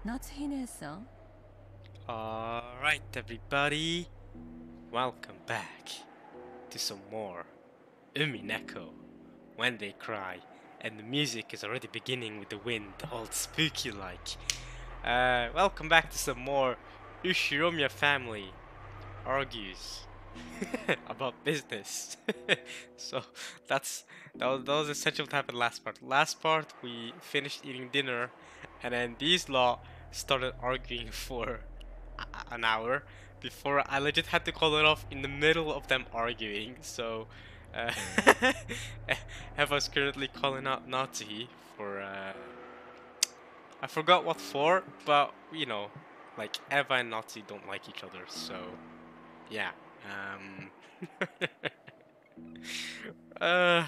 夏日姉さん Alright, everybody, welcome back to some more Umineko When They Cry, and the music is already beginning with the wind, all spooky like. Welcome back to some more Ushiromiya family argues about business. So that was essential to happen last part. Last part we finished eating dinner, and then these law started arguing for an hour before I legit had to call it off in the middle of them arguing. So uh, Eva's currently calling out Nazi for I forgot what for, but you know, like Eva and Nazi don't like each other, so yeah. Um, uh,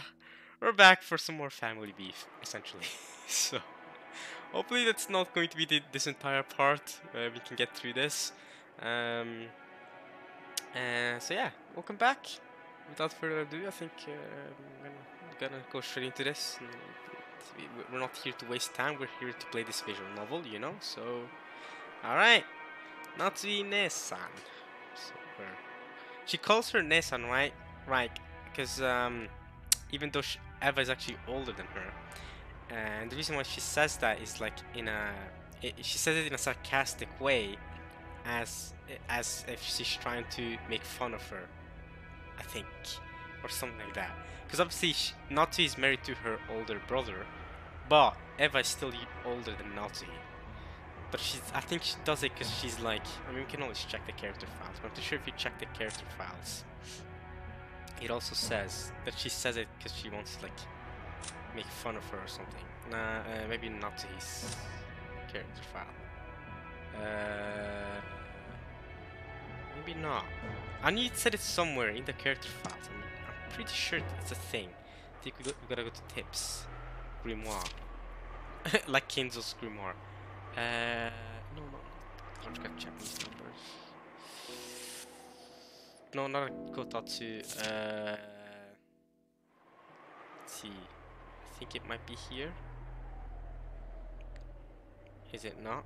we're back for some more family beef, essentially. So hopefully that's not going to be this entire part. We can get through this. Um, so yeah, welcome back. Without further ado, I think I'm gonna go straight into this. We're not here to waste time. We're here to play this visual novel, you know. So, all right, Natsui Nesan. So she calls her Nesan, right? Right, because even though Eva is actually older than her, and the reason why she says that is like she says it in a sarcastic way, as if she's trying to make fun of her, I think, or something like that. Because obviously Natsu is married to her older brother, but Eva is still older than Natsu. But I think she does it because she's like, I mean, we can always check the character files, but I'm not sure if you check the character files. It also says that she says it because she wants to like make fun of her or something. Nah, maybe not his character file. Maybe not. I knew it said it somewhere in the character files. I'm pretty sure it's a thing. I think we gotta go to tips. Grimoire. Like Kenzo's Grimoire. No. I'm just gonna check these numbers. No, not a Kotatsu. Let's see. I think it might be here. Is it not?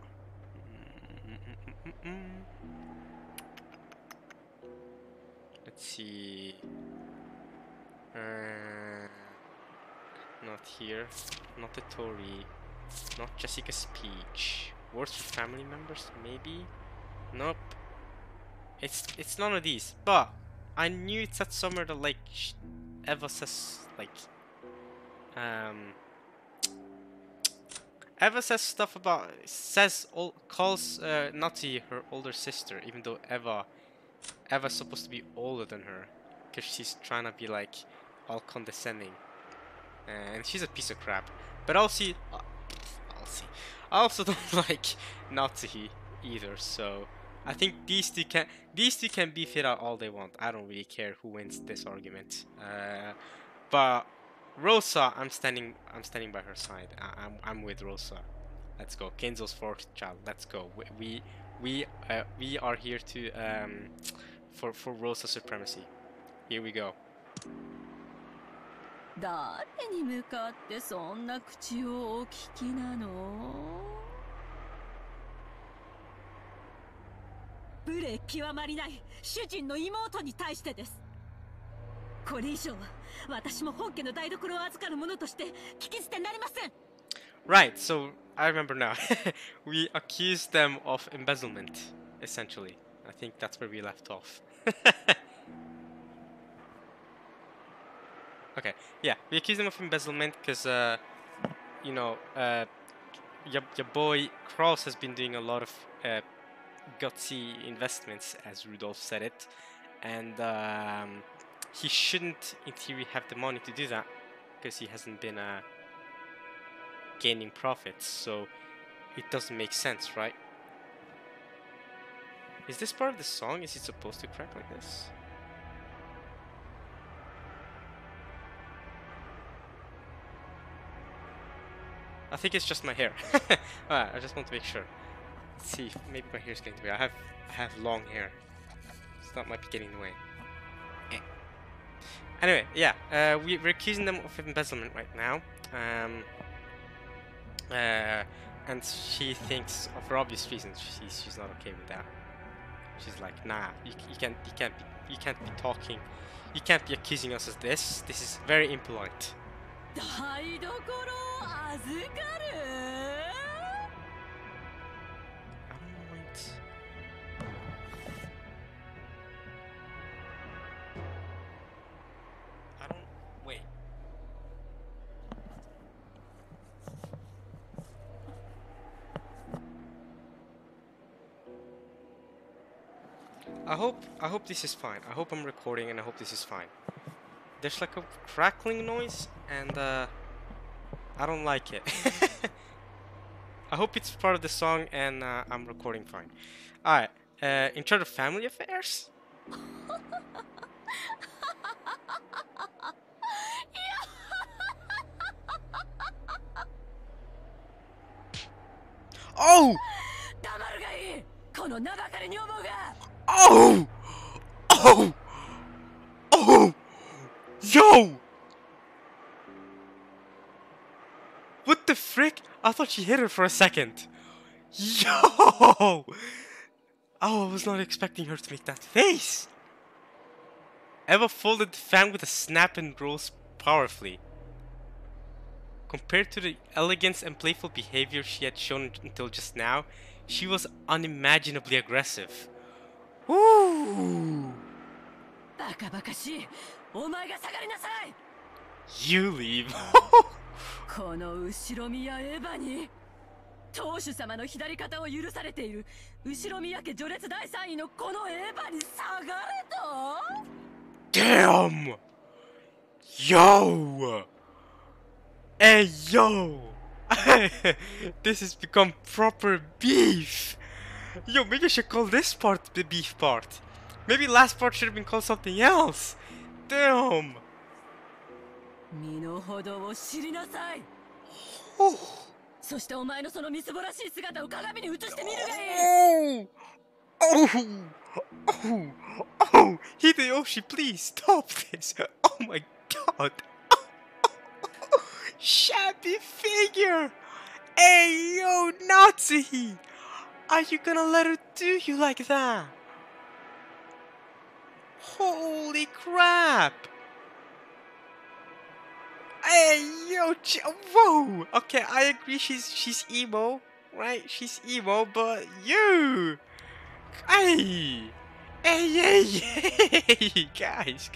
Let's see. Not here. Not the Tori. Not Jessica's speech. Words for family members, maybe? Nope. It's none of these. But I knew it's at somewhere that like Eva says like Eva says stuff about calls Natsu her older sister, even though Eva's supposed to be older than her, because she's trying to be like all condescending, and she's a piece of crap. But I also don't like Natsuhi either. So I think these two can beef it out all they want. I don't really care who wins this argument. But Rosa, I'm standing by her side. I'm with Rosa. Let's go. Kenzo's fourth child. Let's go. We are here to for Rosa supremacy. Here we go. 誰に向かってそんな口をお聞きなの？無礼極まりない主人の妹に対してです。これ以上は私も本家の台所を預かる者として聞き捨てなりません。Right, so I remember now. We accused them of embezzlement, essentially. I think that's where we left off. Okay, yeah, we accused them of embezzlement because, you know, your boy Kraus has been doing a lot of gutsy investments, as Rudolph said it, and he shouldn't, in theory, have the money to do that because he hasn't been gaining profits, so it doesn't make sense, right? Is this part of the song? Is it supposed to crack like this? I think it's just my hair. Alright, I just want to make sure. Let's see, maybe my hair's getting in the way. I have long hair, so that might be getting in the way. Anyway, yeah, we're accusing them of embezzlement right now. And she thinks, for obvious reasons, she's not okay with that. She's like, nah, you can't be talking, you can't be accusing us of this. This is very impolite. 台所預かる I don't mind. I don't wait. I hope this is fine. I hope I'm recording and I hope this is fine. There's like a crackling noise and I don't like it. I hope it's part of the song and I'm recording fine. Alright, in charge of family affairs? Oh! 黙るがいいこの名ばかり女房が Oh! Oh! Oh! Yo! What the frick? I thought she hit her for a second. Yo! Oh, I was not expecting her to make that face. Eva folded the fan with a snap and rose powerfully. Compared to the elegance and playful behavior she had shown until just now, she was unimaginably aggressive. Woo! バカバカしいお前が下がりなさい You leave. この後ろ宮エヴァに当主様の左肩を許されている後ろ宮家序列第3位のこのエヴァに下がれと Damn! Yo! Hey, yo! This has become proper beef! Yo, maybe I should call this part the beef part. Maybe last part should have been called something else. Damn! 身の程を知りなさい Oh! そしてお前のそのみすぼらしい姿を鏡に映してみるがいい Oh! Oh! Oh! Hideyoshi, please stop this! Oh my god! Shabby figure! Hey, yo, Nazi! Are you gonna let her do you like that? Holy crap! Hey, yo, whoa! Okay, I agree she's emo, right? She's emo, but you! Hey! Hey, hey, hey! Guys,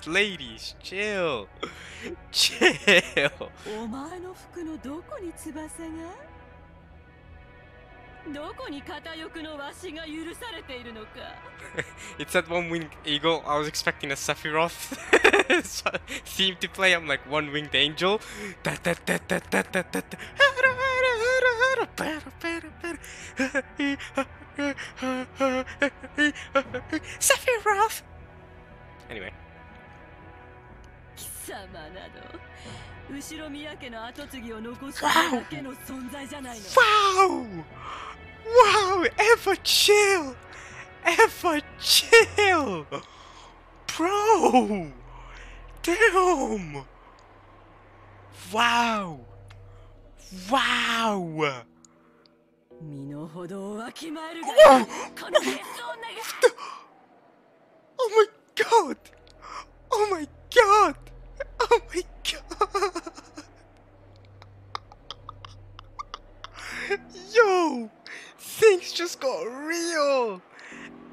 ladies, chill! Chill! お前の服のどこに翼がどこに片翼のわしが許されているのか It's that one-winged eagle. I was expecting a Sephiroth theme to play. I'm like one-winged angel. Sephiroth! Anyway. 貴様など後ろ宮家の跡継ぎを残すだけの存在じゃないの Wow! Wow! Eva, chill! Eva, chill! Bro! Damn! Wow! Wow! 身の程をわきまえるがいいこのゲス女が Oh my god! Oh my god! Oh my god! Yo! Things just got real!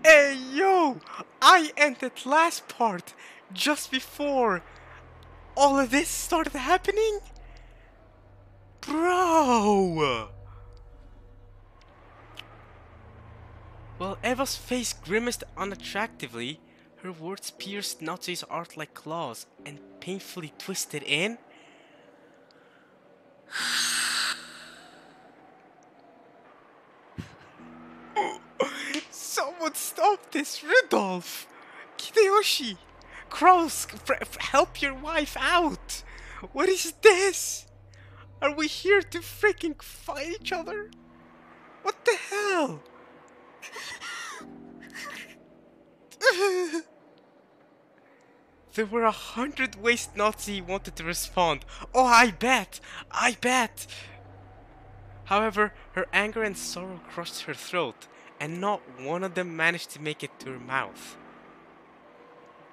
Hey yo! I ended last part just before all of this started happening? Bro! While Eva's face grimaced unattractively, her words pierced Natsu's art like claws and painfully twisted in. Someone stop this, Rudolph! Hideyoshi! Kraus, help your wife out! What is this? Are we here to freaking fight each other? What the hell? There were 100 ways Nazi wanted to respond. Oh, I bet! However, her anger and sorrow crushed her throat, and not one of them managed to make it to her mouth.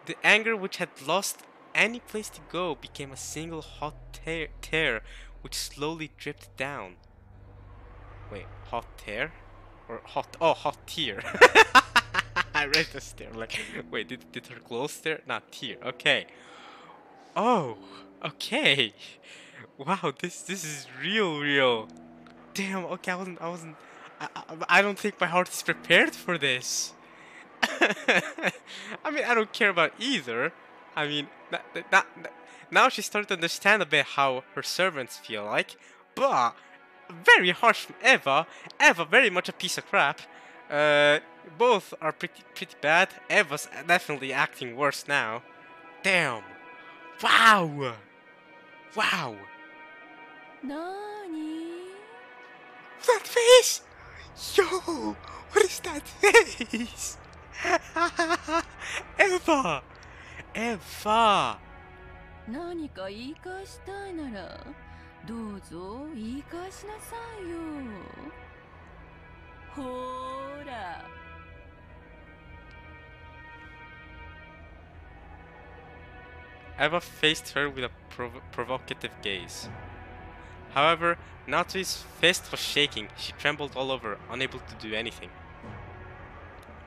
The anger, which had lost any place to go, became a single hot tear which slowly dripped down. Wait, hot tear? Or hot... Oh, hot tear. I read this there, like, wait, did her clothes tear? Not tear, okay. Oh, okay. Wow, this is real. Damn, okay, I don't think my heart is prepared for this. I mean, I don't care about either. I mean, now she's starting to understand a bit how her servants feel like, but very harsh from Eva. Eva, very much a piece of crap. Both are pretty bad. Eva's definitely acting worse now. Damn. Wow. Wow. Nani? That face! Yo! What is that face? Eva! Eva! 何か言い返したいならどうぞ言い返しなさいよ。ほーら。Eva faced her with a provocative gaze. However, Natsui's fist was shaking. She trembled all over, unable to do anything.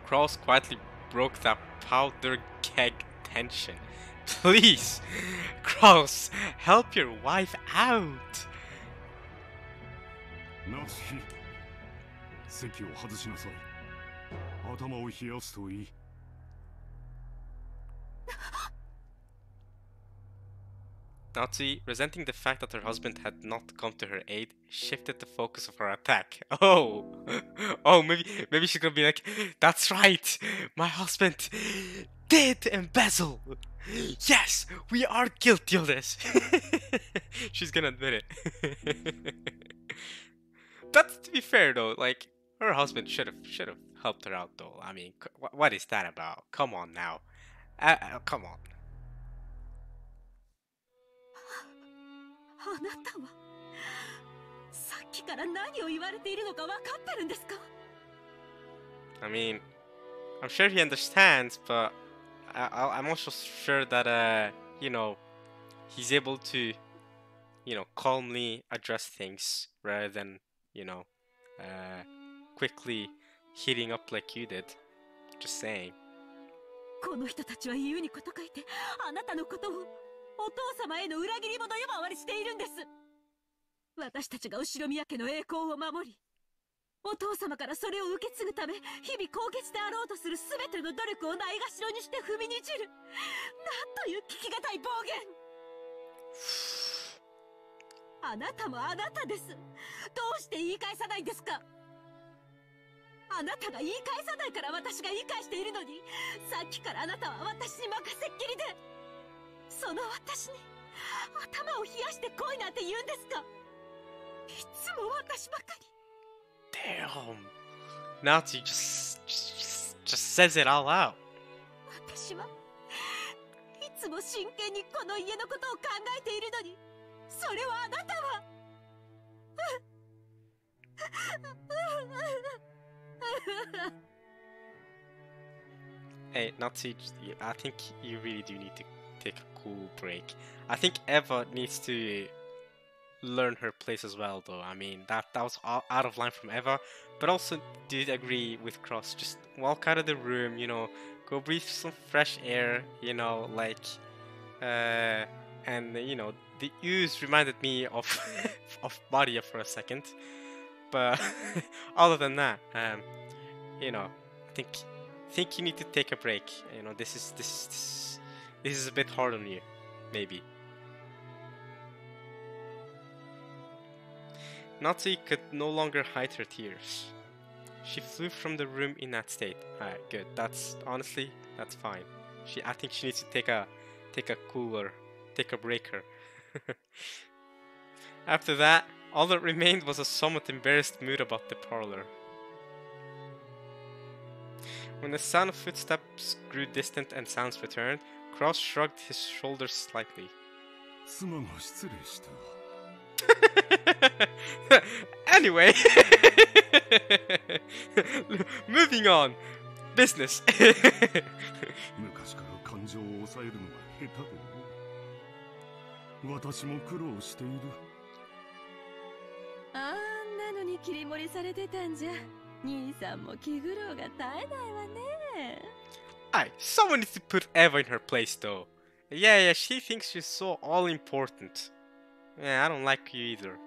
Kraus quietly broke that powder keg tension. Please, Kraus, help your wife out. 夏日、席を外しなさい。頭を冷やすといい。Natsui, resenting the fact that her husband had not come to her aid, shifted the focus of her attack. Oh! Oh, maybe she's gonna be like, that's right! My husband did embezzle! Yes! We are guilty of this! She's gonna admit it. But to be fair though, like, her husband should have helped her out though. I mean, what is that about? Come on now. Come on. あなたはさっきから何を言われているのか分かってるんですか？ I mean, I'm sure he understands, but I'm also sure that you know, he's able to, you know, calmly address things rather than, you know, quickly heating up like you did. Just saying. この人たちは言うにこと書いてあなたのことをお父様への裏切り者呼ばわりしているんです。私たちが後宮家の栄光を守り、お父様からそれを受け継ぐため日々高潔であろうとする全ての努力をないがしろにして踏みにじる、なんという聞きがたい暴言。あなたもあなたです。どうして言い返さないんですか？あなたが言い返さないから私が言い返しているのに、さっきからあなたは私に任せっきりで、その私に頭を冷やして来いなんて言うんですか？いつも私ばかり。 Damn. Nazi just says it all out. 私はいつも真剣にこの家のことを考えているのに、それをあなたは。Hey, Nazi, I think you really do need to take a cool break. I think Eva needs to learn her place as well, though. I mean, that was out of line from Eva, but also did agree with Cross. Just walk out of the room, you know, go breathe some fresh air, you know, like, and you know, the ooze reminded me of of Maria for a second, but other than that, you know, I think you need to take a break. You know, this is a bit hard on you, maybe. Natsui could no longer hide her tears. She flew from the room in that state. Alright, good. That's honestly, that's fine. I think she needs to take a breaker. After that, all that remained was a somewhat embarrassed mood about the parlor. When the sound of footsteps grew distant and sounds returned, Cross shrugged his shoulders slightly. Anyway, moving on. Business. 昔から感情を抑えるのが下手でね。私も苦労している。あんなのに切り盛りされてたんじゃ。兄さんも気苦労が絶えないわね。Alright, someone needs to put Eva in her place though. Yeah, she thinks she's so all important. Yeah, I don't like you either.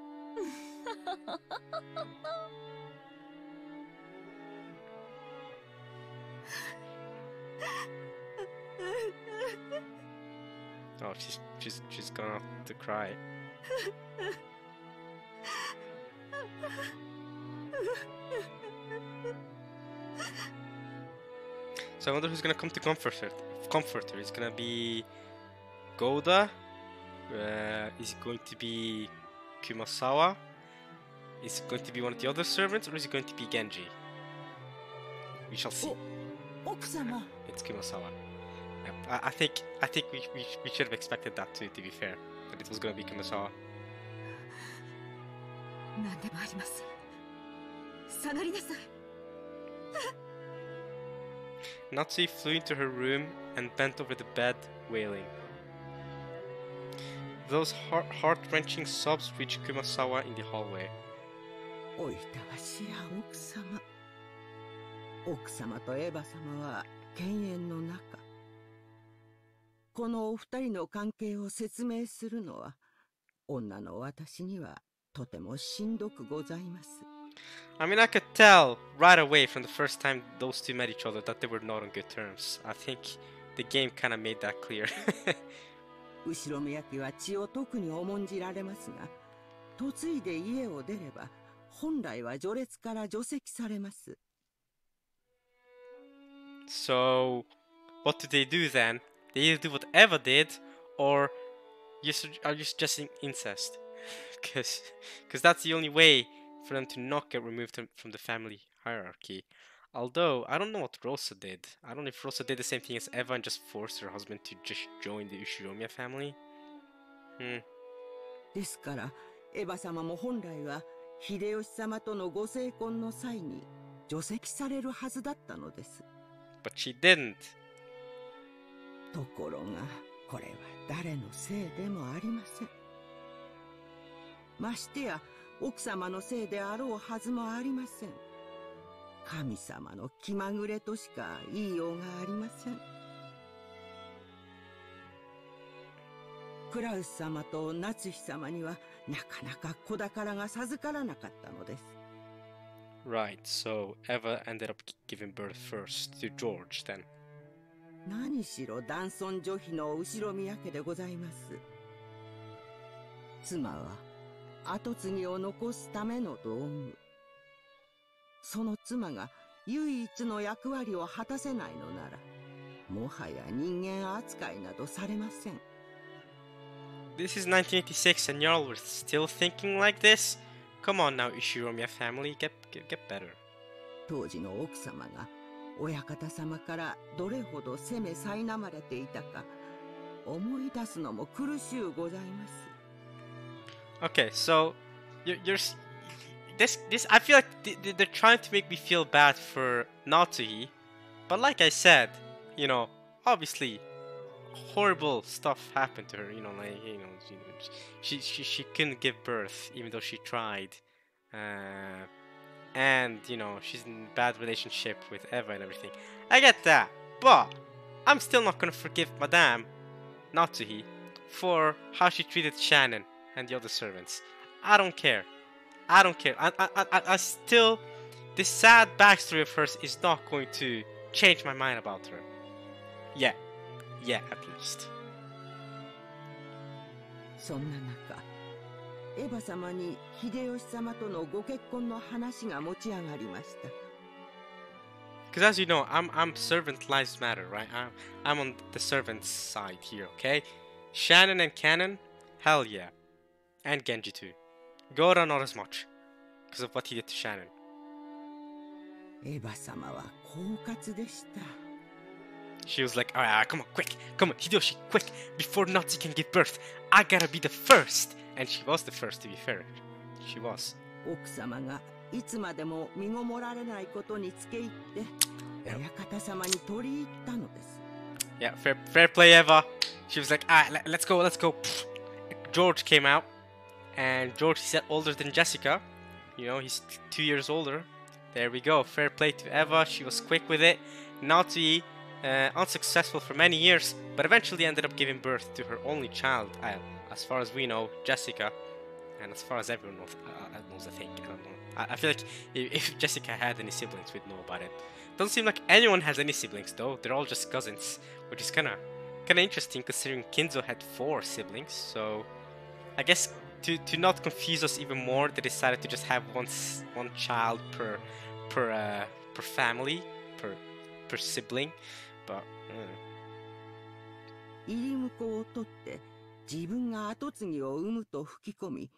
Oh, she's gonna have to cry. So I wonder who's gonna come to comfort her. It's gonna be Goda. Is it going to be Kumasawa? Is it going to be one of the other servants, or is it going to be Genji? We shall see. It's Kumasawa. Yep. I think we should have expected that too, to be fair, that it was gonna be Kumasawa. 何でもあります。下がりなさい。Natsui flew into her room and bent over the bed, wailing. Those heart-wrenching sobs reached Kumasawa in the hallway. おいたわしや奥様。奥様とエヴァ様は犬猿の仲。このお二人の関係を説明するのは、女の私にはとてもしんどくございます。I mean, I could tell right away from the first time those two met each other that they were not on good terms. I think the game kind of made that clear. 後ろ宮家は血を特に重んじられますが、嫁いで家を出れば、本来は序列から除籍されます。So, what do they do then? They either do what Eva did, or are you suggesting incest? Because that's the only way for them to not get removed from the family hierarchy. Although, I don't know what Rosa did. I don't know if Rosa did the same thing as Eva and just forced her husband to just join the Ushiromiya family. ですから、エヴァ様も本来は秀吉様とのご成婚の際に除籍されるはずだったのです。But she didn't. ところが、これは誰のせいでもありません。ましてや、奥様のせいであろうはずもありません。神様の気まぐれとしか言いようがありません。クラウス様と夏日様にはなかなか子宝が授からなかったのです。Right, so Eva ended up giving birth first to George then. 何しろ男尊女卑の後ろ宮家でございます。妻は跡継ぎを残すための道具。その妻が唯一の役割を果たせないのなら、もはや人間扱いなどされません。This is 1986 and y'all were still thinking like this? Come on now, Ushiromiya family, get better. 当時の奥様が親方様からどれほど責め苛まれていたか思い出すのも苦しゅうございます。Okay, so you're this I feel like they're trying to make me feel bad for Natsuhi, but like I said, you know, obviously horrible stuff happened to her. She couldn't give birth even though she tried, and she's in a bad relationship with Eva and everything. I get that, but I'm still not gonna forgive Madame Natsuhi for how she treated Shannon and the other servants. I don't care. I still, this sad backstory of hers is not going to change my mind about her. Yeah, at least. そんな中、エヴァ様に秀吉様とのご結婚の話が持ち上がりました。Because as you know, I'm servant lives matter, right? I'm on the servant's side here, okay? Shannon and Cannon, hell yeah. And Genji too. Gora not as much, because of what he did to Shannon. エヴァ様は狡猾でした。She was like, alright, come on, Hideyoshi, quick, before Natsu can give birth, I gotta be the first. And she was the first, to be fair. she was. 奥様がいつまでも身ごもられないことにつけ入って、親方様に取り入ったのです。Yeah, fair play, Eva. She was like, ah, let's go. George came out, and George, he said older than Jessica. You know, he's 2 years older. There we go. Fair play to Eva. She was quick with it. Nazi, unsuccessful for many years, but eventually ended up giving birth to her only child, as far as we know, Jessica. And as far as everyone knows, I think. I don't know. I feel like if Jessica had any siblings, we'd know about it. Doesn't seem like anyone has any siblings, though. They're all just cousins, which is kind of interesting considering Kinzo had 4 siblings. So I guess to not confuse us even more, they decided to just have one child per family, per sibling. But 入り婿を取って自分が跡継ぎを産むと吹き込み、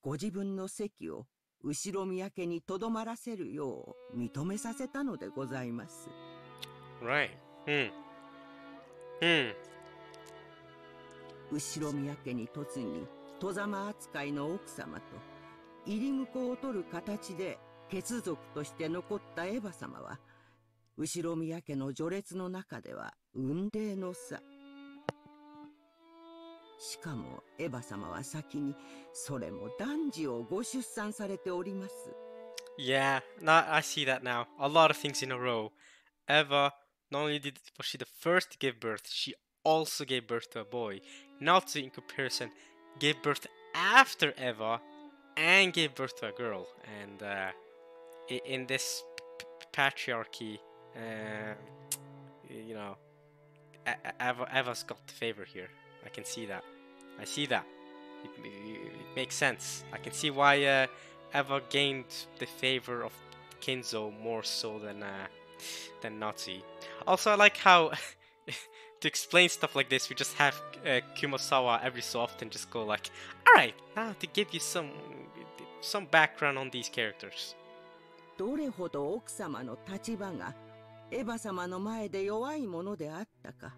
ご自分の席を後ろ宮家にとどまらせるよう認めさせたのでございます。Right. 後ろ宮家に嫁ぎ、外様扱いの奥様と入り婿を取る形で血族として残ったエヴァ様は、後ろ宮家の序列の中では雲泥の差。しかもエヴァ様は先にそれも男児をご出産されております。Yeah, I see that now. A lot of things in a row. Eva, not only was she the first to give birth, she also gave birth to a boy. Natsu, in comparison, gave birth after Eva and gave birth to a girl. And in this patriarchy, you know, Eva's got the favor here. I can see that. I see that. It makes sense. I can see why Eva gained the favor of Kinzo more so than Natsu. Also, I like how to explain stuff like this, we just have Kumasawa every so often just go like, "Alright, now to give you some background on these characters." どれほど奥様の立場がエヴァ様の前で弱いものであったか、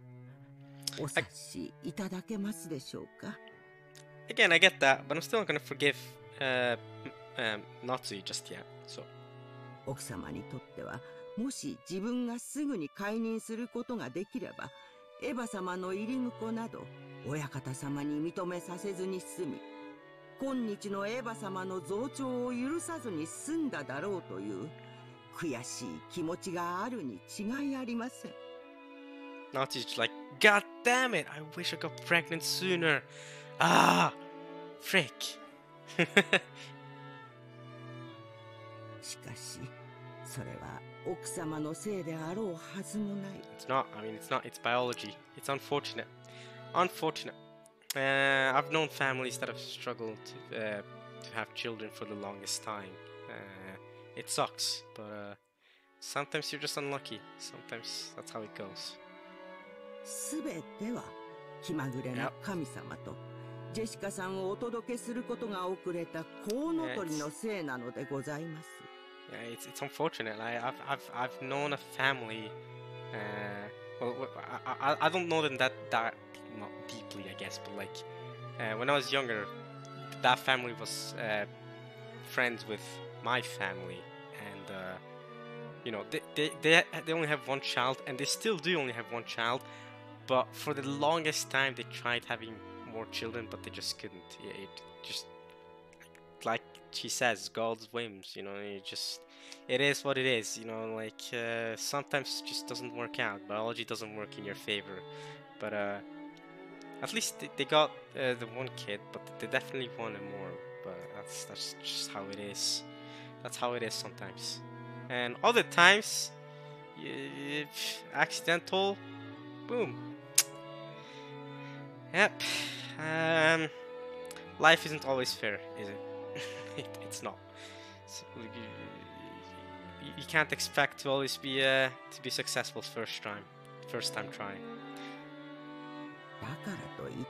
お察しいただけますでしょうか。Again, I get that, but I'm still not gonna forgive Natsu just yet. So. 奥様にとっては、もし自分がすぐに解任することができれば、エヴァ様の入り婿など親方様に認めさせずに済み、今日のエヴァ様の増長を許さずに済んだだろうという悔しい気持ちがあるに違いありません。Natsu's like, God damn it! I wish I got pregnant sooner. Ah, frick. しかし、それは奥様のせいであろうはずもない。It's not. I mean, it's not. It's biology. It's unfortunate. Unfortunate. I've known families that have struggled to have children for the longest time. It sucks, but sometimes you're just unlucky. Sometimes that's how it goes. すべては気まぐれな神様とジェシカさんをお届けすることが遅れたコウノトリのせいなのでございます。Yeah, it's unfortunate. I've known a family. Well, I don't know them that not deeply, I guess, but like when I was younger, that family was friends with my family, and you know they only have one child, and they still do only have one child. But for the longest time, they tried having more children, but they just couldn't. It just, like she says, God's whims. You know, it is what it is. You know, like sometimes it just doesn't work out. Biology doesn't work in your favor. But at least they got the one kid, but they definitely wanted more. But that's just how it is. That's how it is sometimes. And other times, accidental, boom. Yep. Life isn't always fair, is it? It's not. So, you can't expect to always be successful first time trying. だからといって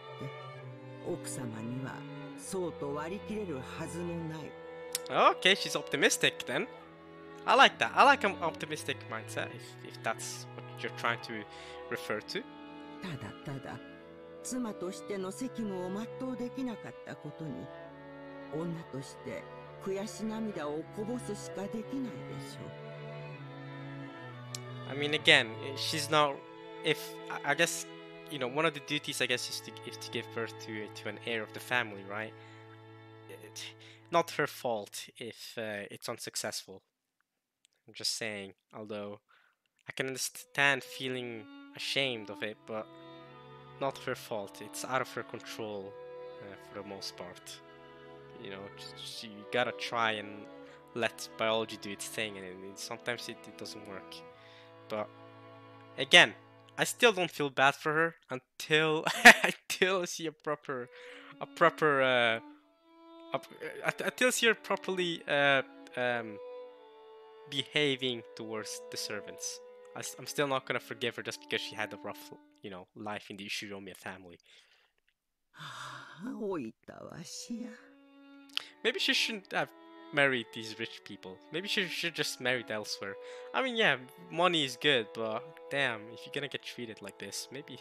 奥様にはそうと割り切れるはずもない。Okay, she's optimistic then. I like that. I like an optimistic mindset if that's what you're trying to refer to. ただ妻としての責務を全うできなかったことに女として悔し涙をこぼすしかできないでしょう。 I mean, again, she's not. If I guess, you know, one of the duties, I guess, is to give birth to an heir of the family, right? Not her fault if it's unsuccessful. I'm just saying. Although I can understand feeling ashamed of it, but not her fault. It's out of her control for the most part. You know, just you gotta try and let biology do its thing, and sometimes it doesn't work. But again, I still don't feel bad for her until until I see until I see her properly behaving towards the servants. I'm still not gonna forgive her just because she had a rough, you know, life in the Ishiromiya family. おいたわしや。 Maybe she shouldn't have married these rich people. Maybe she should just married elsewhere. I mean, yeah, money is good, but damn, if you're gonna get treated like this, maybe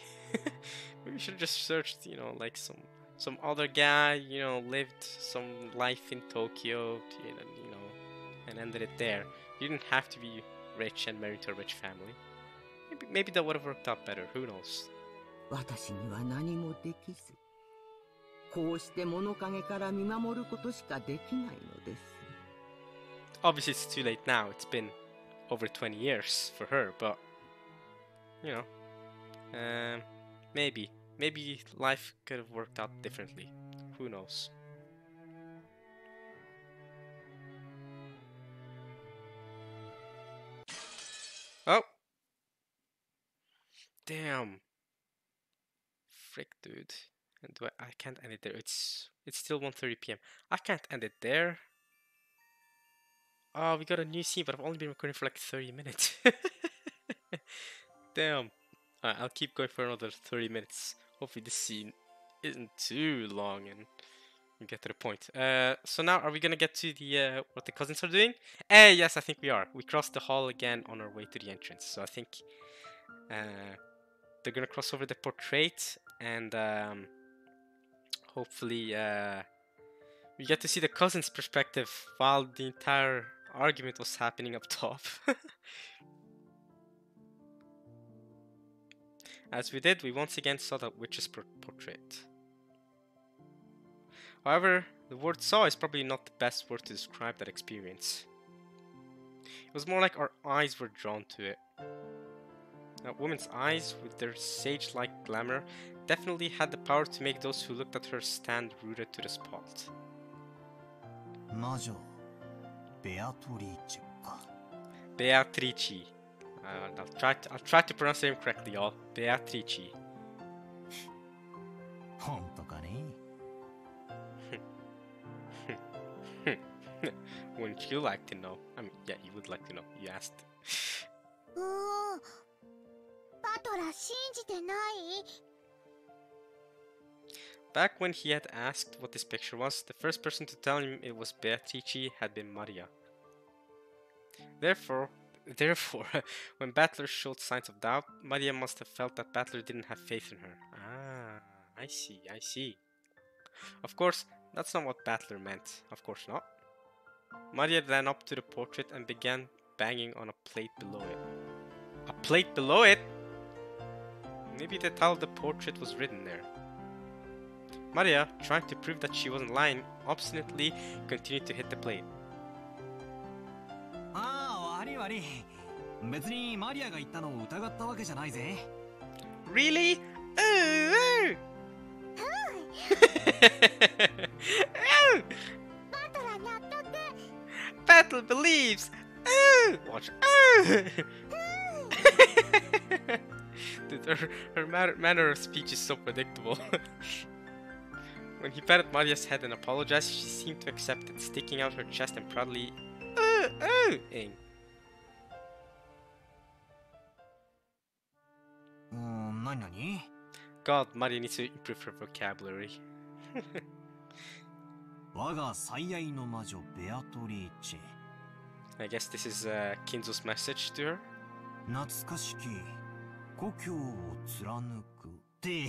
maybe you should have just searched, you know, like some other guy, you know, lived some life in Tokyo, you know, and ended it there. You didn't have to be rich and married to a rich family. Maybe that would have worked out better. Who knows? 私には何もできず、こうして物陰から見守ることしかできないのです。 Obviously, it's too late now. It's been over 20 years for her, but you know, maybe life could have worked out differently. Who knows? Oh, damn! Frick, dude. And I can't end it there. It's still 1:30 p.m. I can't end it there. Oh, we got a new scene, but I've only been recording for like 30 minutes. Damn. Alright, I'll keep going for another 30 minutes. Hopefully this scene isn't too long and we get to the point. So now are we gonna get to the what the cousins are doing? Yes, I think we are. We crossed the hall again on our way to the entrance. So I think they're gonna cross over the portrait and hopefully we get to see the cousin's perspective while the entire argument was happening up top. As we did, we once again saw that witch's portrait. However, the word saw is probably not the best word to describe that experience. It was more like our eyes were drawn to it. That woman's eyes, with their sage-like glamour, definitely had the power to make those who looked at her stand rooted to the spot. 魔女ベアトリーチェか。 Beatrice. I'll try to pronounce her name correctly, y'all. Beatrice. 本当かね。Wouldn't you like to know? I mean, yeah, you would like to know. You asked. バトラ信じてない？ Back when he had asked what this picture was, the first person to tell him it was Beatrice had been Maria. Therefore, when Battler showed signs of doubt, Maria must have felt that Battler didn't have faith in her. Ah, I see. Of course, that's not what Battler meant. Of course not. Maria ran up to the portrait and began banging on a plate below it. A plate below it? Maybe the title of the portrait was written there. Maria, trying to prove that she wasn't lying, obstinately continued to hit the plate. ああ、悪い悪い。別にマリアが言ったのを疑ったわけじゃないぜ。Really? Battle believes. Watch. Dude, her manner of speech is so predictable. When he patted Maria's head and apologized, she seemed to accept it, sticking out her chest and proudly ing. 何 God, Maria needs to improve her vocabulary. 我が最愛の魔女ベアトリーチェ。 I guess this is Kinzo's message to her. 懐かしき故郷を貫くって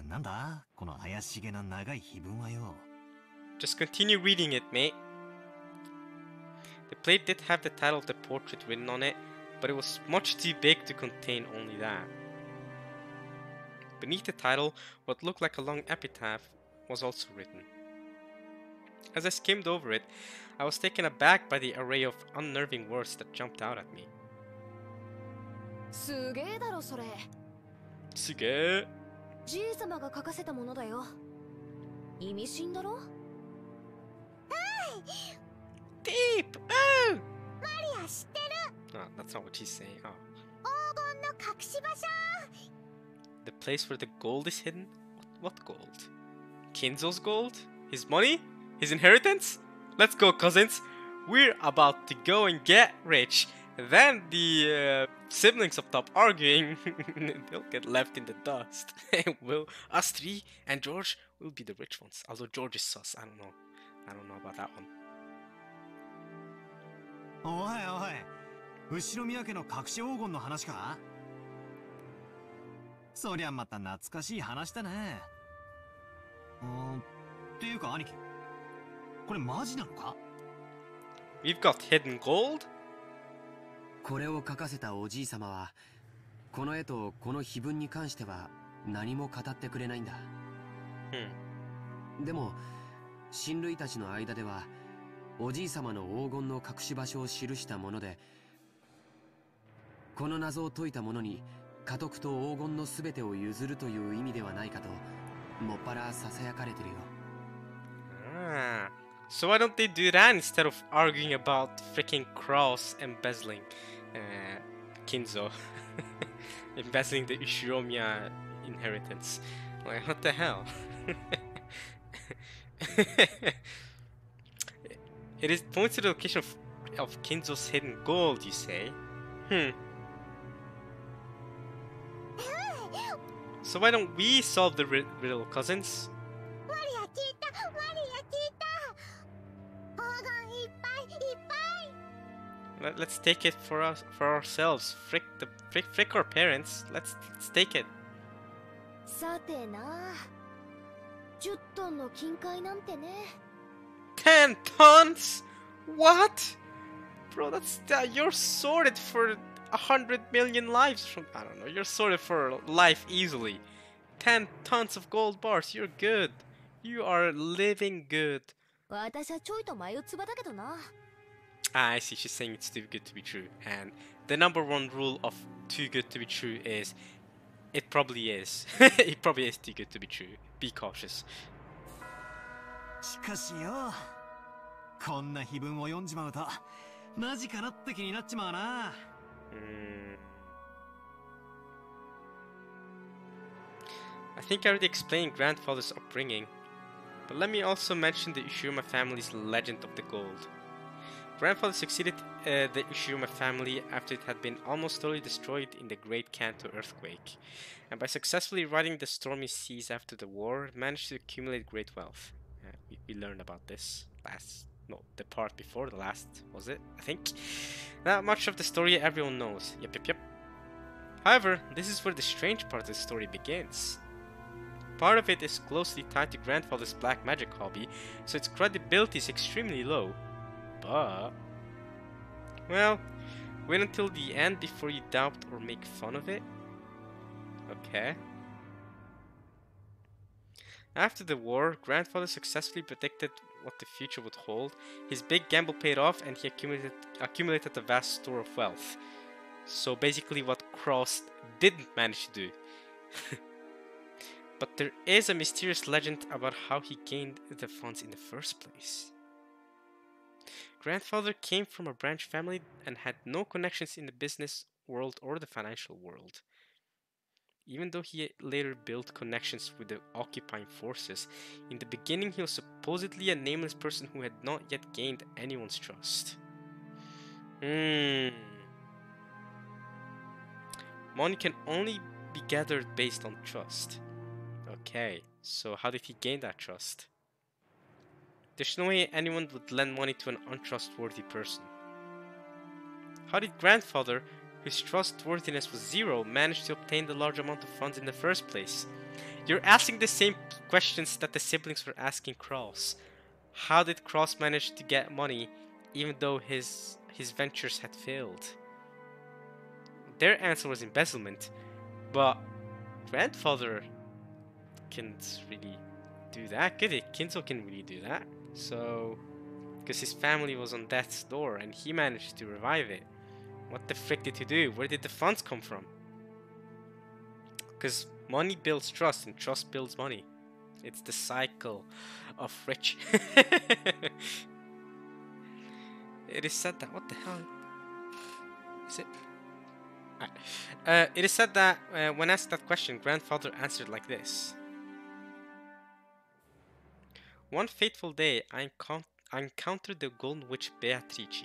なんだこの怪しげな長い碑文はよ。Just continue reading it, mate. The plate did have the title of the portrait written on it, but it was much too big to contain only that. Beneath the title, what looked like a long epitaph was also written. As I skimmed over it, I was taken aback by the array of unnerving words that jumped out at me. すげえだろそれ。すげえ。じいさまが書かせたものだよ。意味深だろ。Deep! Oh! マリア知ってる。 Oh, that's not what she's saying. Oh. 黄金の隠し場所。 The place where the gold is hidden? What gold? Kinzo's gold? His money? His inheritance? Let's go, cousins! We're about to go and get rich. Then the siblings up top arguing, they'll get left in the dust. Us three and George will be the rich ones. Although George is sus, I don't know. I don't know about that one. おいおい、後ろ宮家の隠し黄金の話か？そりゃまた懐かしい話だね。っていうか兄貴、これマジなのか？ We've got hidden gold? これを書かせたおじいさまは、この絵とこの碑文に関しては何も語ってくれないんだ。でも、親類たちの間では、おじいさまの黄金の隠し場所を記したもので、この謎を解いた者に家督と黄金のすべてを譲るという意味ではないかと、もっぱらささやかれてるよ。So why don't they do that instead of arguing about freaking Cross embezzling Kinzo? Embezzling the Ushiromiya inheritance. Like, what the hell? It points to the location of Kinzo's hidden gold, you say? So why don't we solve the riddle, cousins? マリア聞いた。マリア聞いた。黄金いっぱいいっぱい。 Let's take it for ourselves. Frick our parents. Let's take it. さてな。10トンの金塊なんてね。10 tons? What? Bro, you're sorted for 100 million lives from, I don't know, you're sorted for life easily. 10 tons of gold bars, you're good. You are living good. 私はちょいと眉唾だけどな。 I see, she's saying it's too good to be true. And the number one rule of too good to be true is it probably is. It probably is too good to be true. Be cautious. しかしよ、こんな碑文を読んじまうとマジかなって気になっちまうな。I think I already explained grandfather's upbringing, but let me also mention the Ushiruma family's legend of the gold. Grandfather succeeded the Ushiruma family after it had been almost totally destroyed in the Great Kanto earthquake, and by successfully riding the stormy seas after the war, managed to accumulate great wealth. We learned about this the part before the last, was it? I think. Not much of the story everyone knows. Yep. However, this is where the strange part of the story begins. Part of it is closely tied to grandfather's black magic hobby, so its credibility is extremely low. But, well, wait until the end before you doubt or make fun of it. Okay. After the war, grandfather successfully predicted what the future would hold. His big gamble paid off and he accumulated a vast store of wealth. So basically what Cross didn't manage to do. But there is a mysterious legend about how he gained the funds in the first place. Grandfather came from a branch family and had no connections in the business world or the financial world. Even though he later built connections with the occupying forces, in the beginning he was supposedly a nameless person who had not yet gained anyone's trust. Money can only be gathered based on trust. Okay, so how did he gain that trust? There's no way anyone would lend money to an untrustworthy person. How did grandfather, whose trustworthiness was zero, manage to obtain the large amount of funds in the first place? You're asking the same questions that the siblings were asking Kraus. How did Cross manage to get money even though his ventures had failed? Their answer was embezzlement, but grandfather can't really do that, could it? Kinzo can really do that. So, because his family was on death's door and he managed to revive it. What the frick did he do? Where did the funds come from? Because money builds trust and trust builds money. It's the cycle of rich. It is said that... What the hell? Is it? It is said that when asked that question, grandfather answered like this. One fateful day, I encountered the Golden Witch Beatrice.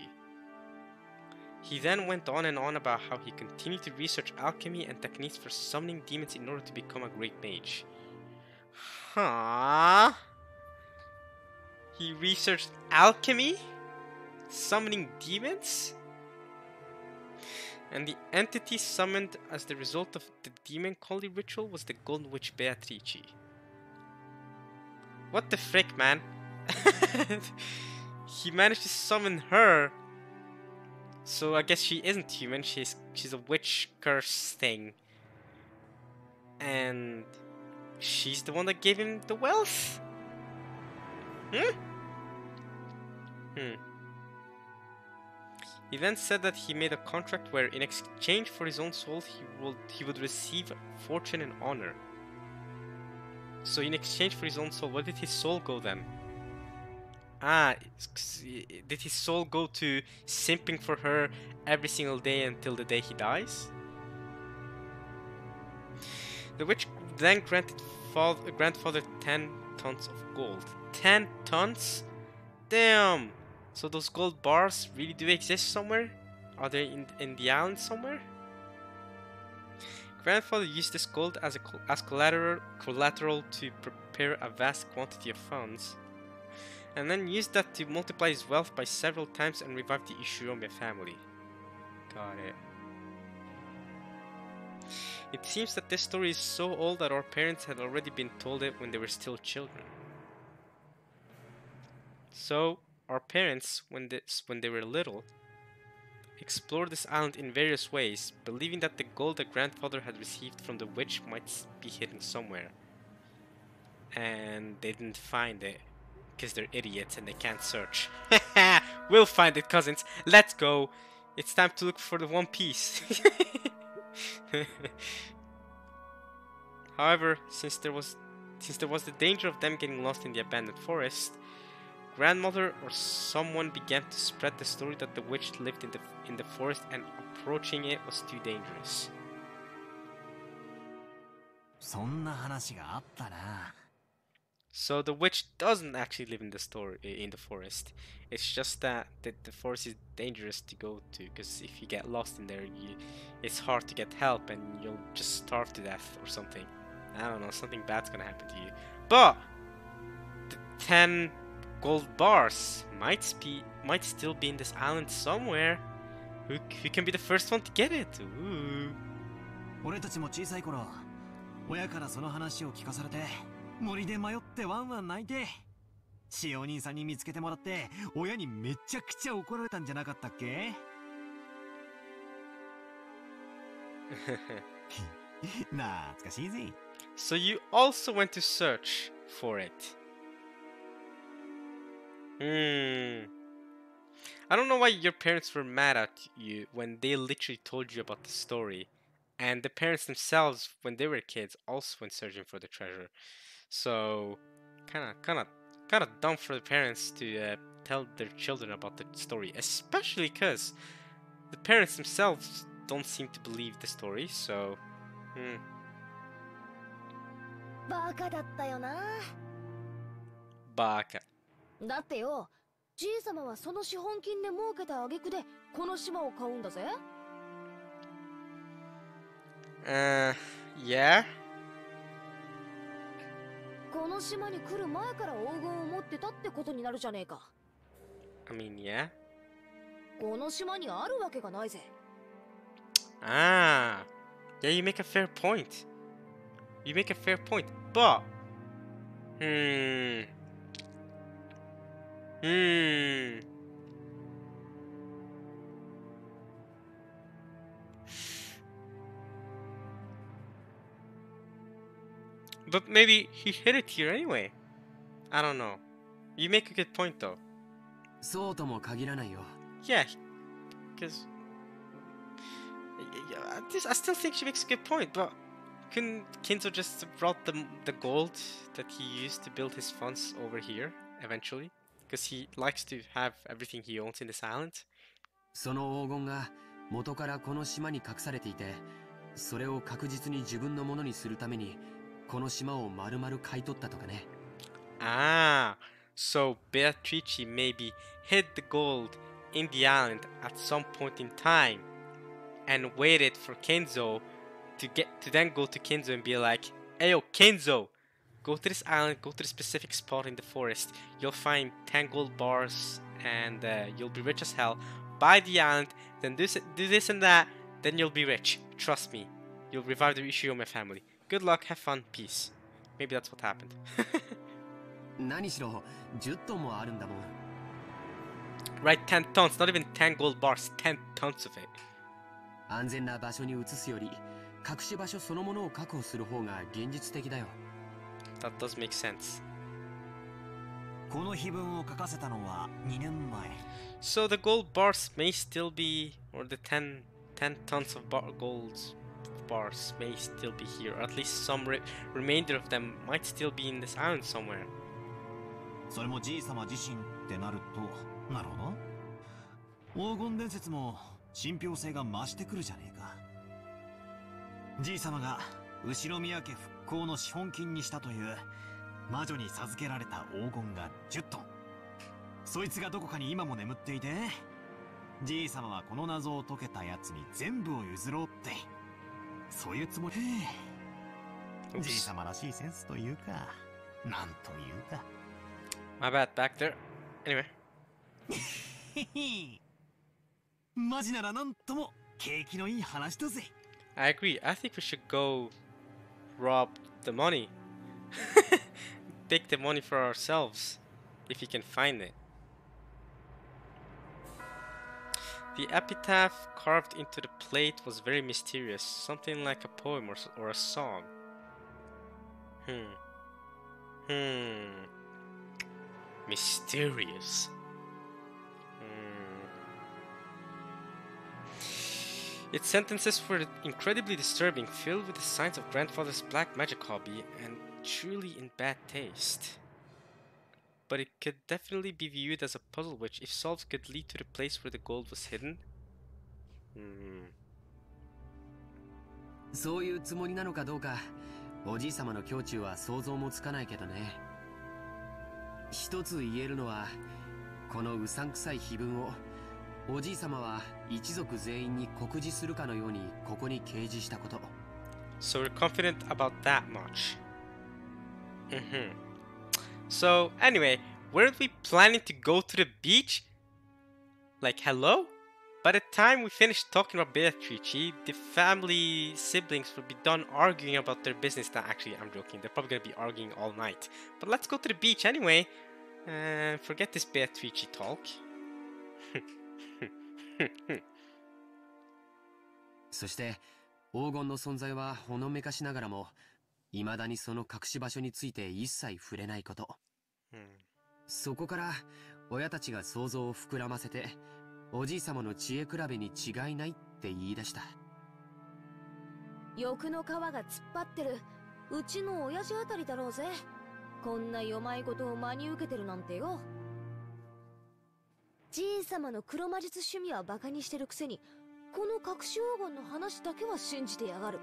He then went on and on about how he continued to research alchemy and techniques for summoning demons in order to become a great mage. Huh? He researched alchemy? Summoning demons? And the entity summoned as the result of the demon calling ritual was the Golden Witch Beatrice. What the frick, man? He managed to summon her. So I guess she isn't human, she's a witch curse thing. And she's the one that gave him the wealth? He then said that he made a contract where in exchange for his own soul he would receive fortune and honor. So in exchange for his own soul, where did his soul go then? Ah, did his soul go to simping for her every single day until the day he dies? The witch then granted grandfather 10 tons of gold. 10 tons? Damn! So those gold bars really do exist somewhere? Are they in the island somewhere? Grandfather used this gold as collateral to prepare a vast quantity of funds, and then used that to multiply his wealth by several times and revive the Ishiromiya family. Got it. It seems that this story is so old that our parents had already been told it when they were still children. So, our parents, when they were little, explored this island in various ways, believing that the gold that grandfather had received from the witch might be hidden somewhere. And they didn't find it, because they're idiots and they can't search. We'll find it, cousins. Let's go. It's time to look for the One Piece. However, since there was the danger of them getting lost in the abandoned forest, grandmother or someone began to spread the story that the witch lived in the forest and approaching it was too dangerous. そんな話があったな。 So the witch doesn't actually live in the forest. It's just that the forest is dangerous to go to, because if you get lost in there, it's hard to get help and you'll just starve to death or something. I don't know, something bad's gonna happen to you. But the 10 gold bars might still be in this island somewhere. Who can be the first one to get it? Ooh. 俺たちも小さい頃、親からその話を聞かされて、森で迷ってワンワン泣いて、しお兄さんに見つけてもらって、親にめちゃくちゃ怒られたんじゃなかったっけ？懐かしいぜ。So you also went to search for it. I don't know why your parents were mad at you when they literally told you about the story. And the parents themselves, when they were kids, also went searching for the treasure. So, kind of dumb for the parents to tell their children about the story, especially because the parents themselves don't seem to believe the story. So, バカだったよな。バカ。だってよ、じいさまはその資本金で儲けた挙句でこの島を買うんだぜ。Yeah? この島に来る前から黄金を持ってたってことになるじゃねえか。I mean, yeah? この島にあるわけがないぜ。Ah, yeah, you make a fair point. You make a fair point, but Hmm. But maybe he hid it here anyway. I don't know. You make a good point though. そうとも限らないよ。 Yeah, because I still think she makes a good point. But couldn't Kinzo just brought the gold that he used to build his funds over here eventually? Because he likes to have everything he owns in this island. その黄金が元からこの島に隠されていて、それを確実に自分のものにするためにこの島を丸々買い取ったとかね。Ah, so Beatrice maybe hid the gold in the island at some point in time and waited for Kenzo to then go to Kenzo and be like, "Hey yo, Kenzo, go to this island, go to the specific spot in the forest. You'll find 10 gold bars and you'll be rich as hell. Buy the island, then do this and that, then you'll be rich. Trust me. You'll revive the Ushiyome family. Good luck, have fun, peace." Maybe that's what happened. 何しろ10トンもあるんだもん。 Right, 10 tons, not even 10 gold bars, 10 tons of it. 安全な場所に移すより隠し場所そのものを確保する方が現実的だよ。 That does make sense. この碑文を書かせたのは2年前。 So the gold bars may still be, or the 10 tons of gold bars may still be here, or at least some remainder of them might still be in this island somewhere. それもじいさま自身ってなると、なるほど。黄金伝説も信憑性が増してくるじゃねえか。じいさまが後宮家復興の資本金にしたという魔女に授けられた黄金が10トン。そいつがどこかに今も眠っていて、じいさまはこの謎を解けたやつに全部を譲ろうって、そういうつもり。じいさまらしいセンスというか、なんというか。My bad, back there. Anyway. マジならなんとも景気のいい話だぜ。I agree. I think we should go rob the money. Take the money for ourselves, if you can find it. The epitaph carved into the plate was very mysterious, something like a poem or a song. Mysterious. Its sentences were incredibly disturbing, filled with the signs of grandfather's black magic hobby, and truly in bad taste. But it could definitely be viewed as a puzzle which, if solved, could lead to the place where the gold was hidden. そういうつもりなのかどうか、おじいさまの胸中は想像もつかないけどね。一つ言えるのは、このうさんくさい碑文をおじいさまは一族全員に告示するかのようにここに掲示したこと。So we're confident about that much. So anyway, weren't we planning to go to the beach? Like, hello? By the time we finished talking about Beatrice, the family siblings would be done arguing about their business. Now, actually, I'm joking. They're probably gonna be arguing all night. But let's go to the beach anyway. Forget this Beatrice talk. そして黄金の存在はほのめかしながらも、未だにその隠し場所について一切触れないこと。そこから親たちが想像を膨らませて、おじいさまの知恵比べに違いないって言い出した。欲の皮が突っ張ってるうちの親父あたりだろうぜ。こんな弱いことを真に受けてるなんてよ。じいさまの黒魔術趣味はバカにしてるくせに、この隠し黄金の話だけは信じてやがる。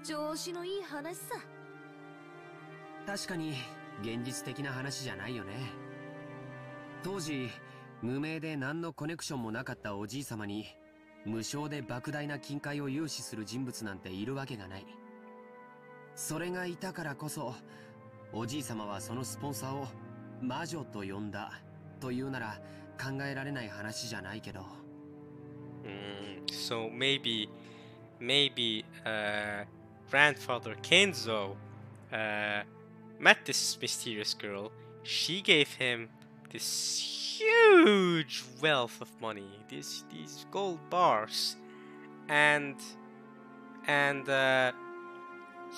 調子のいい話さ。確かに現実的な話じゃないよね。当時無名で何のコネクションもなかったおじいさまに無償で莫大な金塊を融資する人物なんているわけがない。それがいたからこそ、おじいさまはそのスポンサーを魔女と呼んだというなら考えられない話じゃないけど。So maybe grandfather Kenzo met this mysterious girl. She gave him this huge wealth of money, these gold bars, and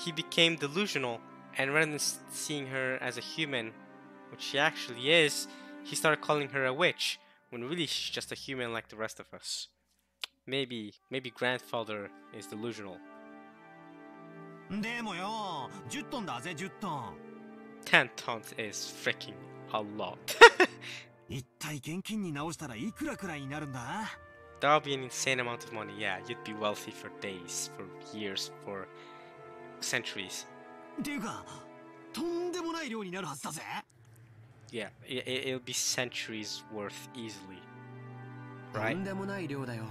he became delusional, and rather than seeing her as a human, which she actually is, he started calling her a witch, when really she's just a human like the rest of us. Maybe grandfather is delusional. でもよ、10トンだぜ、10トン。 10 tons is freaking a lot. 一体現金に直したらいくらくらいになるんだ？ That would be an insane amount of money. Yeah, you'd be wealthy for days, for years, for centuries. っていうか、とんでもない量になるはずだぜ。 Yeah, it'll be centuries worth easily, と right? んでもない量だよ。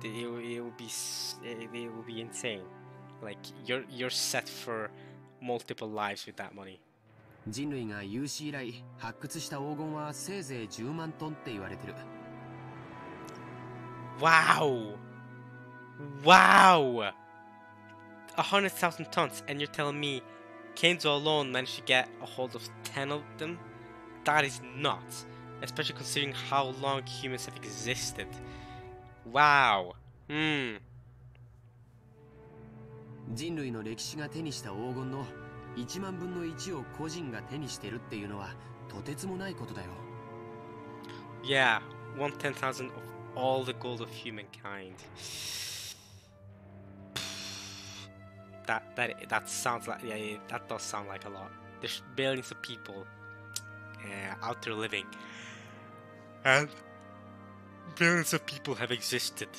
It will be insane. Like you're set for multiple lives with that money. 人類が有史以来発掘した黄金はせいぜい10万トンって言われてる。 Wow! 100,000 tons, and you're telling me Kenzo alone managed to get a hold of 10 of them? That is nuts, especially considering how long humans have existed. Wow. 人類の歴史が手にした黄金の1万分の1を個人が手にしてるっていうのはとてつもないことだよ。 Yeah, 1/10,000 of all the gold of humankind. That sounds like that does sound like a lot. There's billions of people out there living, and billions of people have existed.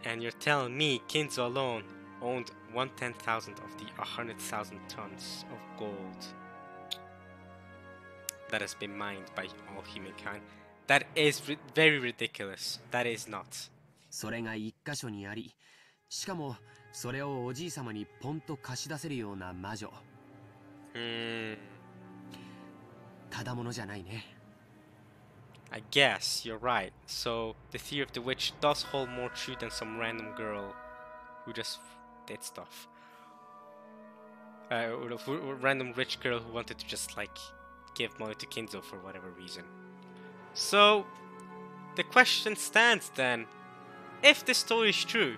And you're telling me Kinzo alone owned 1/10,000 of the 100,000 tons of gold that has been mined by all humankind. That is very ridiculous. That is nuts. それが一箇所にあり、しかもそれをおじい様にポンと貸し出せるような魔女。ただものじゃないね。I guess you're right. So the theory of the witch does hold more true than some random girl who just did stuff. Or a random rich girl who wanted to just like give money to Kinzo for whatever reason. So the question stands then: if this story is true,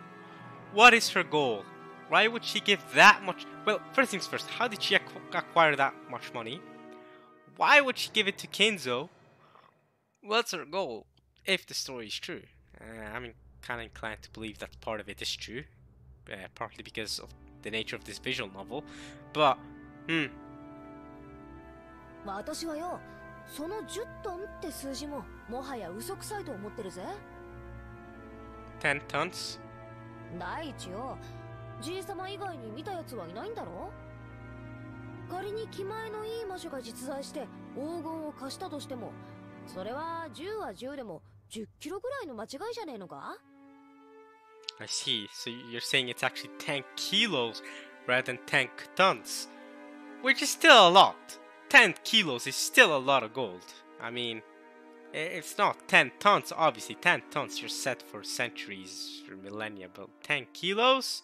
what is her goal? Why would she give that much? Well, first things first, how did she acquire that much money? Why would she give it to Kinzo? What's her goal, if the story is true? I'm kind of inclined to believe that part of it is true, partly because of the nature of this visual novel, but, 私はよ、その10トンって数字ももはや嘘くさいと思ってるぜ。10 tons? 第一よ、じいさま以外に見たやつはいないんだろ？仮に気前のいい魔女が実在して黄金を貸したとしても、それは10は10でも10キロぐらいの間違いじゃねえのか？ I see. So you're saying it's actually 10 kilos rather than 10 tons, which is still a lot. 10 kilos is still a lot of gold. I mean, it's not 10 tons, obviously. 10 tons, you're set for centuries or millennia, but 10 kilos,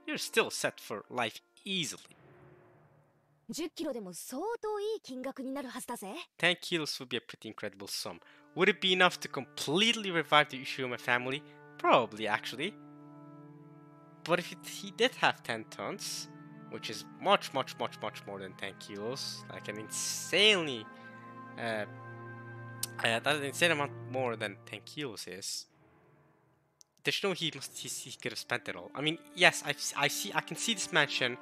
you're still set for life easily. 10キロでも相当いい金額になるはずだぜ。10 kilos would be a pretty incredible sum. Would it be enough to completely revive the Ushiyama family? Probably, actually. But if he did have 10 tons, which is much more than 10 kilos, like an insanely... that's an insane amount more than 10 kilos is. There's no he could have spent it all. I mean, yes, I can see this mansion.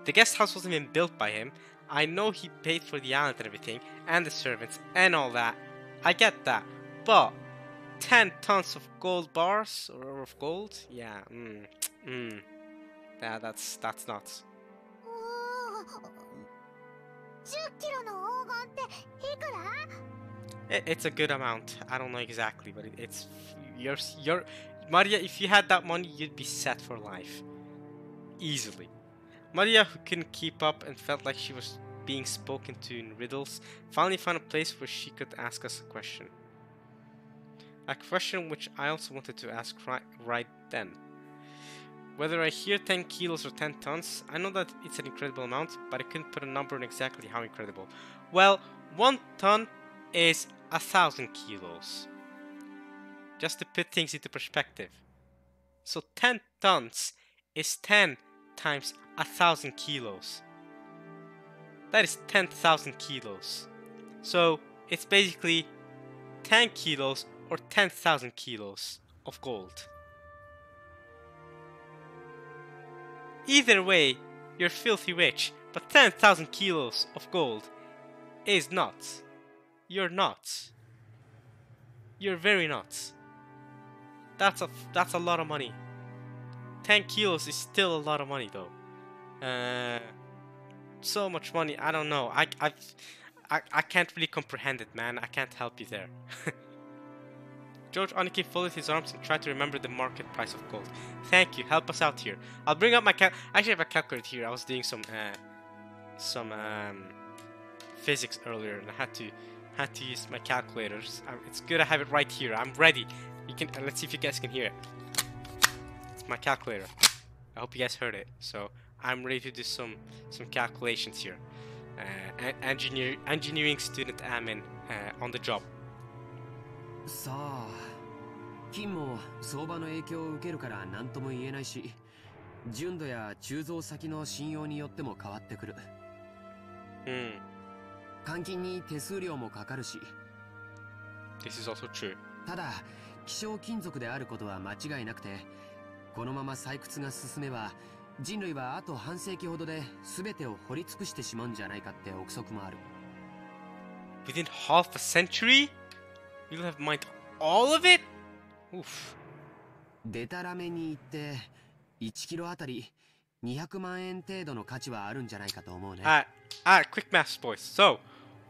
The guest house wasn't even built by him. I know he paid for the island and everything, and the servants, and all that. I get that. But 10 tons of gold bars, or of gold? Yeah, yeah, that's nuts. 10キロの黄金っていくら？ It's a good amount. I don't know exactly, but it's your Maria. If you had that money, you'd be set for life, easily. Maria, who couldn't keep up and felt like she was being spoken to in riddles, finally found a place where she could ask us a question. A question which I also wanted to ask right then. Whether I hear 10 kilos or 10 tons, I know that it's an incredible amount, but I couldn't put a number on exactly how incredible. Well, 1 ton is 1,000 kilos. Just to put things into perspective. So 10 tons is 10 times 1,000 kilos. That is 10,000 kilos. So it's basically 10 kilos or 10,000 kilos of gold. Either way, you're filthy rich, but 10,000 kilos of gold is nuts. You're nuts. You're very nuts. That's a lot of money. 10 kilos is still a lot of money though. So much money, I don't know. I can't really comprehend it, man. I can't help you there. George Aniki folded his arms and tried to remember the market price of gold. Thank you, help us out here. I'll bring up my I actually have a calculator here. I was doing some physics earlier, and I had to use my calculators. It's good I have it right here. I'm ready. You can let's see if you guys can hear it. It's my calculator. I hope you guys heard it. So I'm ready to do some calculations here. Engineering student admin on the job. さあ、金も相場の影響を受けるから何とも言えないし、純度や鋳造先の信用によっても変わってくる。換金に手数料もかかるし。This is also true. ただ、希少金属であることは間違いなくて、このまま採掘が進めば、人類はあと半世紀ほどで全てを掘り尽くしてしまうんじゃないかって憶測もある。Within half a century? You'll have mined all of it? Oof. デタラメに言って1キロあたり200万円程度の価値はあるんじゃないかと思うね。Quick maths, boys. So,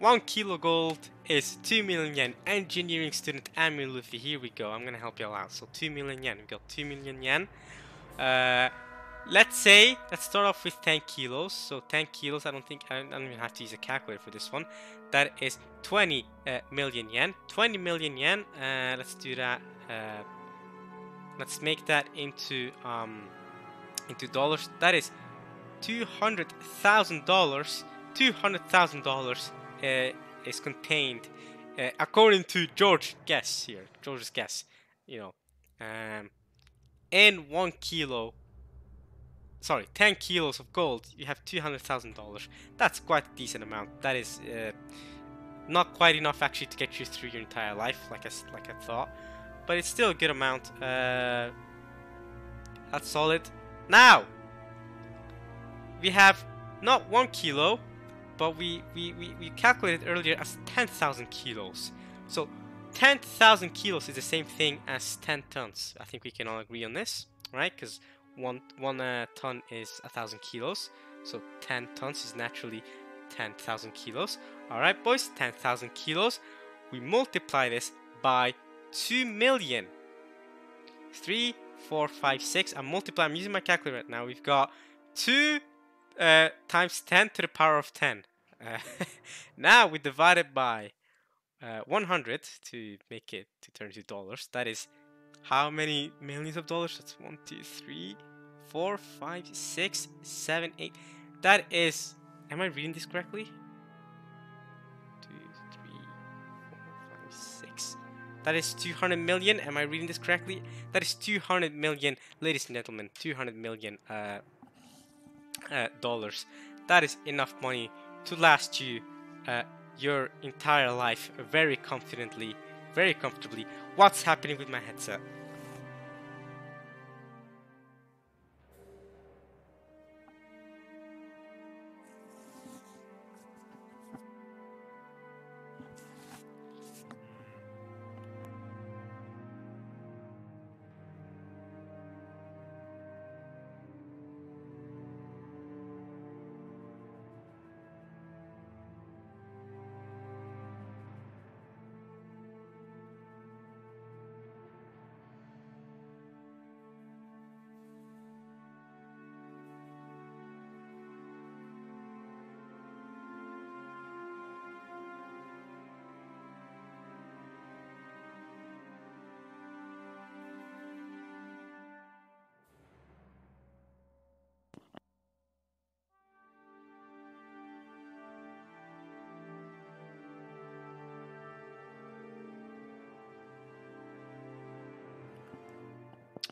1 kilo gold is 2 million yen. Engineering student Amy Luffy. Here we go. I'm gonna help you all out. So 2 million yen. We got 2 million yen. Let's start off with 10 kilos. So 10 kilos, I don't even have to use a calculator for this one. That is 20 million yen. 20 million yen. Let's do that. Let's make that into dollars. That is $200,000. $200,000 is contained, according to George's guess here. George's guess, you know, in 1 kilo. Sorry, 10 kilos of gold, you have $200,000. That's quite a decent amount. That is not quite enough actually to get you through your entire life, like I thought. But it's still a good amount. That's solid. Now, we have not 1 kilo, but we calculated earlier as 10,000 kilos. So 10,000 kilos is the same thing as 10 tons. I think we can all agree on this, right? Because one ton is 1,000 kilos, so 10 tons is naturally 10,000 kilos. All right, boys, 10,000 kilos. We multiply this by 2 million. 3, 4, 5, 6. I'm using my calculator right now. We've got 2 times 10 to the power of 10. Now we divide it by 100 to make it to turn to dollars. That is how many millions of dollars? That's 1, 2, 3, 4, 5, 6, 7, 8. That is, am I reading this correctly? 2, 3, 4, 5, 6. That is 200 million. Am I reading this correctly? That is 200 million, ladies and gentlemen. 200 million dollars. That is enough money to last you your entire life very confidently, very comfortably. What's happening with my headset?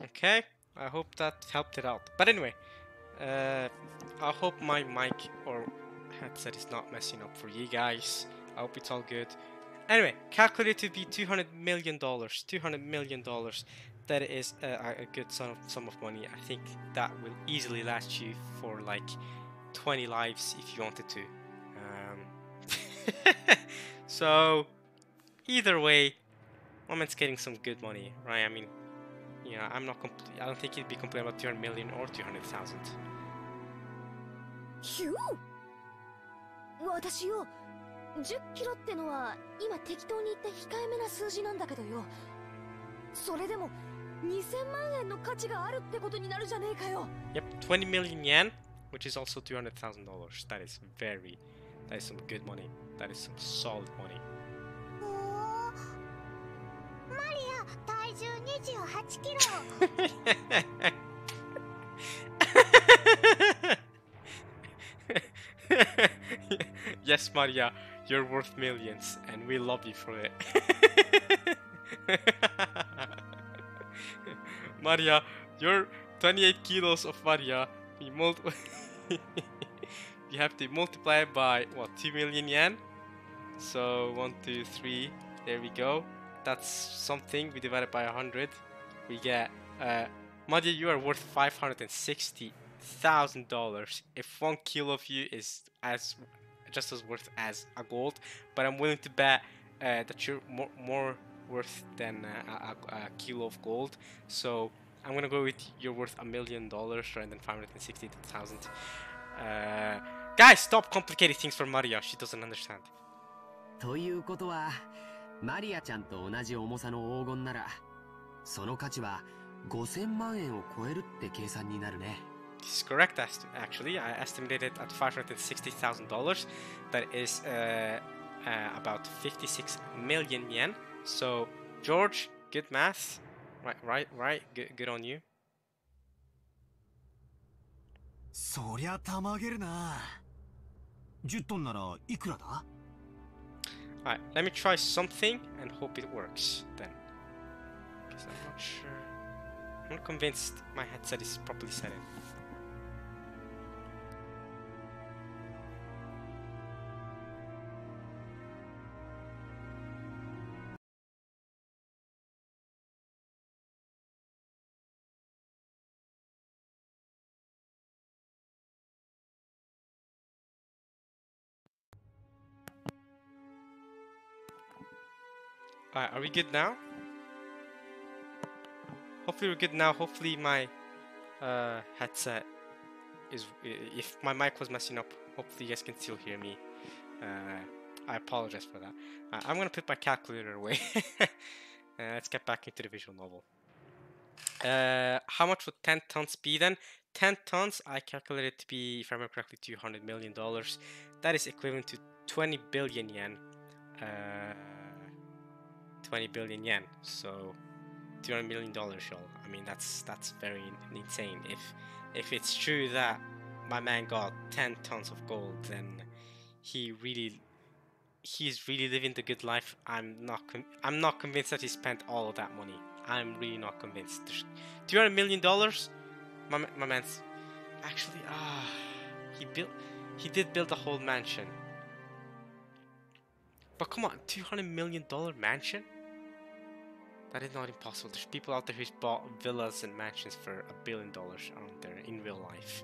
Okay, I hope that helped it out. But anyway, I hope my mic or headset is not messing up for you guys. I hope it's all good. Anyway, calculated to be $200 million. $200 million. That is a good sum of money. I think that will easily last you for like 20 lives if you wanted to. So, either way, my man's getting some good money, right? I mean, you know, I don't think he'd be complaining about 200 million or 200,000. ひゅー私よ、10キロってのは今適当に言った控えめな数字なんだけどよ。それでも2000万円の価値があるってことになるじゃねえかよ。Yep, 20 million yen, which is also $200,000. That is some good money. That is some solid money. おー、マリア体重28キロ。Yes, Maria, you're worth millions, and we love you for it. Maria, you're 28 kilos of Maria. You have to multiply it by what, 2 million yen? So 1, 2, 3. There we go. That's something. We divide it by 100. We get Maria, you are worth $560,000. If 1 kilo of you is just as worth as a gold, but I'm willing to bet that you're more worth than a kilo of gold. So I'm gonna go with you're worth $1 million rather than 560,000. Guys, stop complicating things for Maria. She doesn't understand. ということは、マリアちゃんと同じ重さの黄金なら、その価値は5000万円を超えるって計算になるね。This is correct, actually. I estimated it at $560,000. That is about 56 million yen. So, George, good math. Right. Good on you. そりゃたまげるな。10トンならいくらだ？ Alright, let me try something and hope it works then. Because I'm not sure. I'm not convinced my headset is properly set in. Alright, are we good now? Hopefully we're good now. Hopefully my headset is... If my mic was messing up, hopefully you guys can still hear me. I apologize for that. I'm gonna put my calculator away. Let's get back into the visual novel. How much would 10 tons be then? 10 tons, I calculated to be, if I remember correctly, $200 million. That is equivalent to 20 billion yen. 20 billion yen. So $200 million, y'all. I mean, that's very insane. If it's true that my man got 10 tons of gold, then he's really living the good life. I'm not convinced that he spent all of that money. I'm really not convinced. $200 million. My man's actually he did build a whole mansion. But come on, $200 million mansion? That is not impossible. There's people out there who's bought villas and mansions for $1 billion, aren't there, in real life?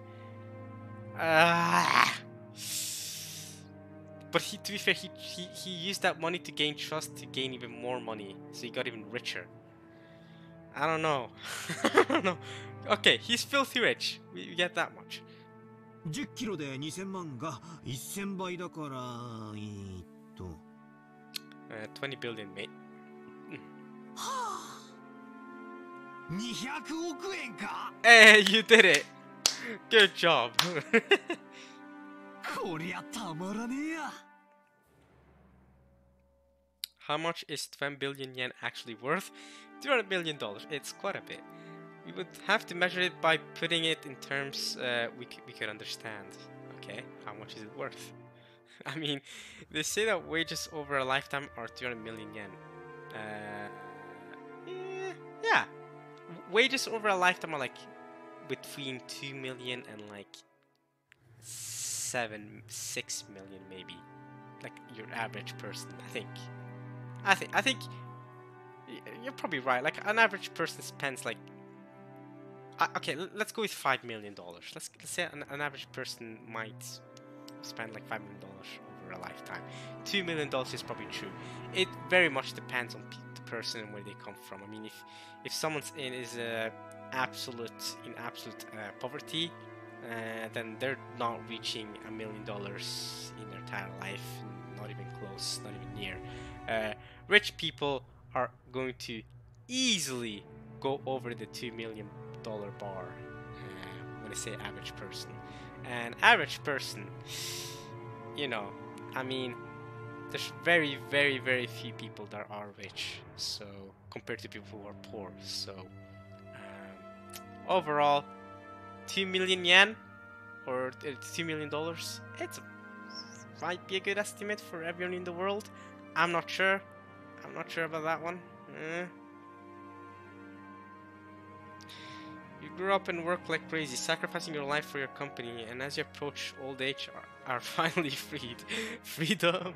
But to be fair, he used that money to gain trust, to gain even more money, so he got even richer. I don't know. I don't know. Okay, he's filthy rich. We get that much. 10キロで2000万が1000倍だから、20 billion, mate. はあ、200億円か? Hey, you did it. Good job. こりゃたまらねえや。How much is 10 billion yen actually worth? $200 million. It's quite a bit. We would have to measure it by putting it in terms we could understand. Okay, how much is it worth? I mean, they say that wages over a lifetime are 200 million yen. Yeah, wages over a lifetime are like between 2 million and like 6 million maybe. Like your average person, I think you're probably right. Like an average person spends like okay, let's go with $5 million. Let's say an average person might spend like $5 million over a lifetime. $2 million is probably true. It very much depends on the person and where they come from. I mean, if someone's in absolute poverty, then they're not reaching $1 million in their entire life. Not even close, not even near. Rich people are going to easily go over the $2 million bar when I say average person. An average person, you know, I mean, there's very, very, very few people that are rich, so compared to people who are poor. So overall, 2 million yen or $2 million, it might be a good estimate for everyone in the world. I'm not sure about that one. You grew up and worked like crazy, sacrificing your life for your company, and as you approach old age are finally freed. Freedom!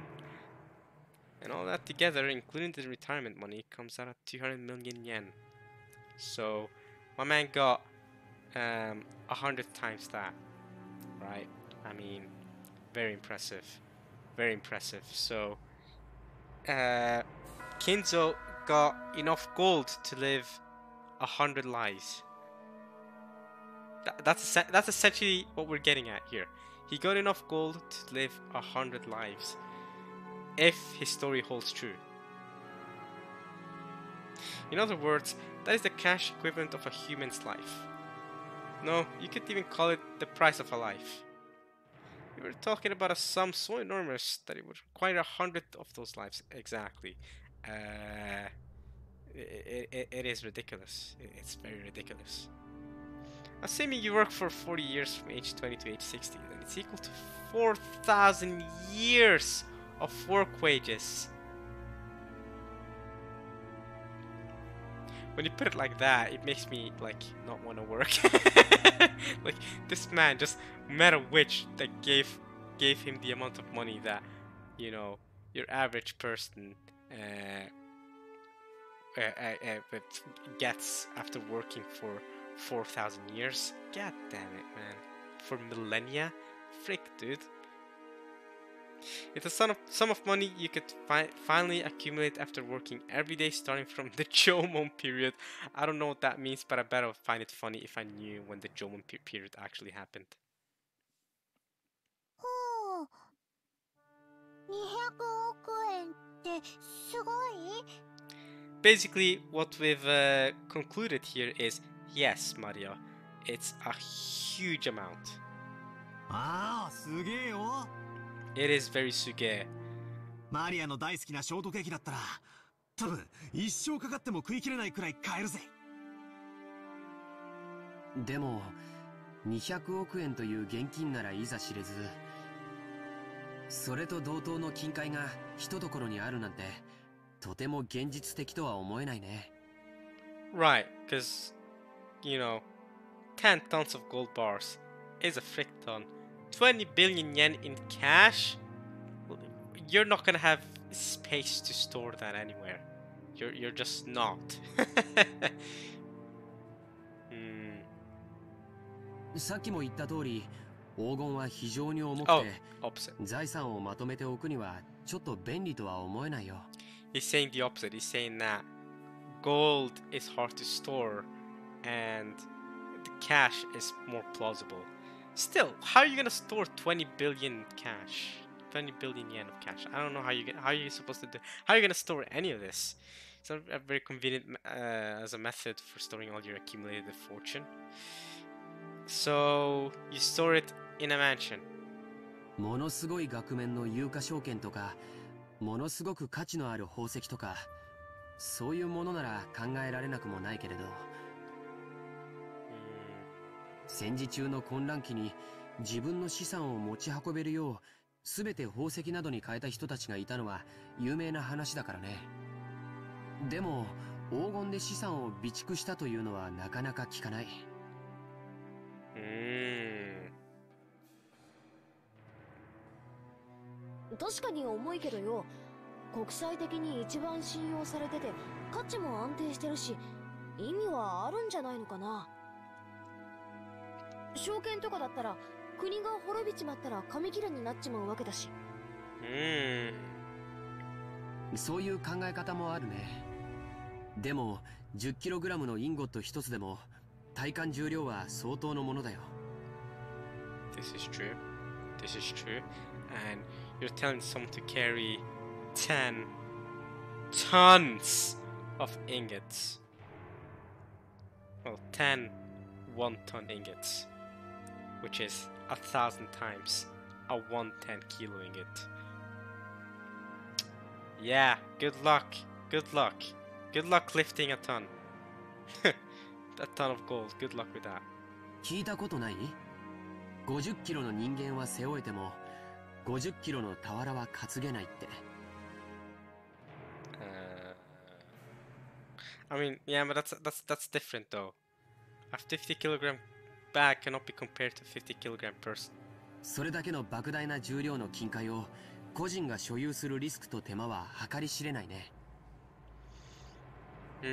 And all that together, including the retirement money, comes out at 200 million yen. So, my man got 100 times that, right? I mean, very impressive. Very impressive. So, Kinzo got enough gold to live 100 lives. That's essentially what we're getting at here. He got enough gold to live 100 lives, if his story holds true. In other words, that is the cash equivalent of a human's life. No, you could even call it the price of a life. We were talking about a sum so enormous that it would require 100 of those lives exactly. It is ridiculous. It's very ridiculous. Assuming you work for 40 years from age 20 to age 60, then it's equal to 4,000 years of work wages. When you put it like that, it makes me like not want to work. Like this man just met a witch that gave him the amount of money that, you know, your average person gets after working for 4,000 years. God damn it, man. For millennia? Frick, dude. It's a sum of money you could finally accumulate after working every day starting from the Jomon period. I don't know what that means, but I bet I would find it funny if I knew when the Jomon period actually happened. ほう、200億円ってすごい？ Basically, what we've concluded here is, yes, Mario, it's a huge amount. ああ、すげえよ。 It is very suge. マリアの大好きなショートケーキだったら、多分一生かかっても食い切れないくらい買えるぜ。でも200億円という現金ならいざ知れず、それと同等の金塊が一ところにあるなんてとても現実的とは思えないね。 Right, because, you know, 10 tons of gold bars is a frick ton. 20 billion yen in cash? You're not gonna have space to store that anywhere. You're just not. さっきも言った通り、黄金は非常に重くて、財産をまとめておくにはちょっと便利とは思えないよ。He's saying the opposite. He's saying that gold is hard to store and the cash is more plausible. Still, how are you gonna store 20 billion cash? 20 billion yen of cash. I don't know how are you supposed to do. How are you gonna store any of this? It's not a very convenient as a method for storing all your accumulated fortune. So you store it in a mansion. ものすごい額面の有価証券とか、ものすごく価値のある宝石とか、そういうものなら考えられなくもないけれど、戦時中の混乱期に自分の資産を持ち運べるよう全て宝石などに変えた人たちがいたのは有名な話だからね。でも黄金で資産を備蓄したというのはなかなか聞かない。確かに重いけどよ、国際的に一番信用されてて価値も安定してるし、意味はあるんじゃないのかな。証券とかだったら国が滅びちまったら紙切れになっちまうわけだし。そういう考え方もあるね。でも 10kg のインゴット一つでも体感重量は相当のものだよ。 This is true. This is true. And you're telling someone to carry 10 tons of ingots. Well, 10 1-ton ingots, which is 1,000 times a 110 kilo ingot. Yeah, good luck. Good luck. Good luck lifting a ton. A ton of gold. Good luck with that. 聞いたことない？ 50 キロの人間は背負えても50キロの俵は担げないって。I mean, yeah, but that's different though. A 50-kilogram bag cannot be compared to a 50-kilogram person. それだけの莫大な重量の金塊を個人が所有するリスクと手間は計り知れないね。っ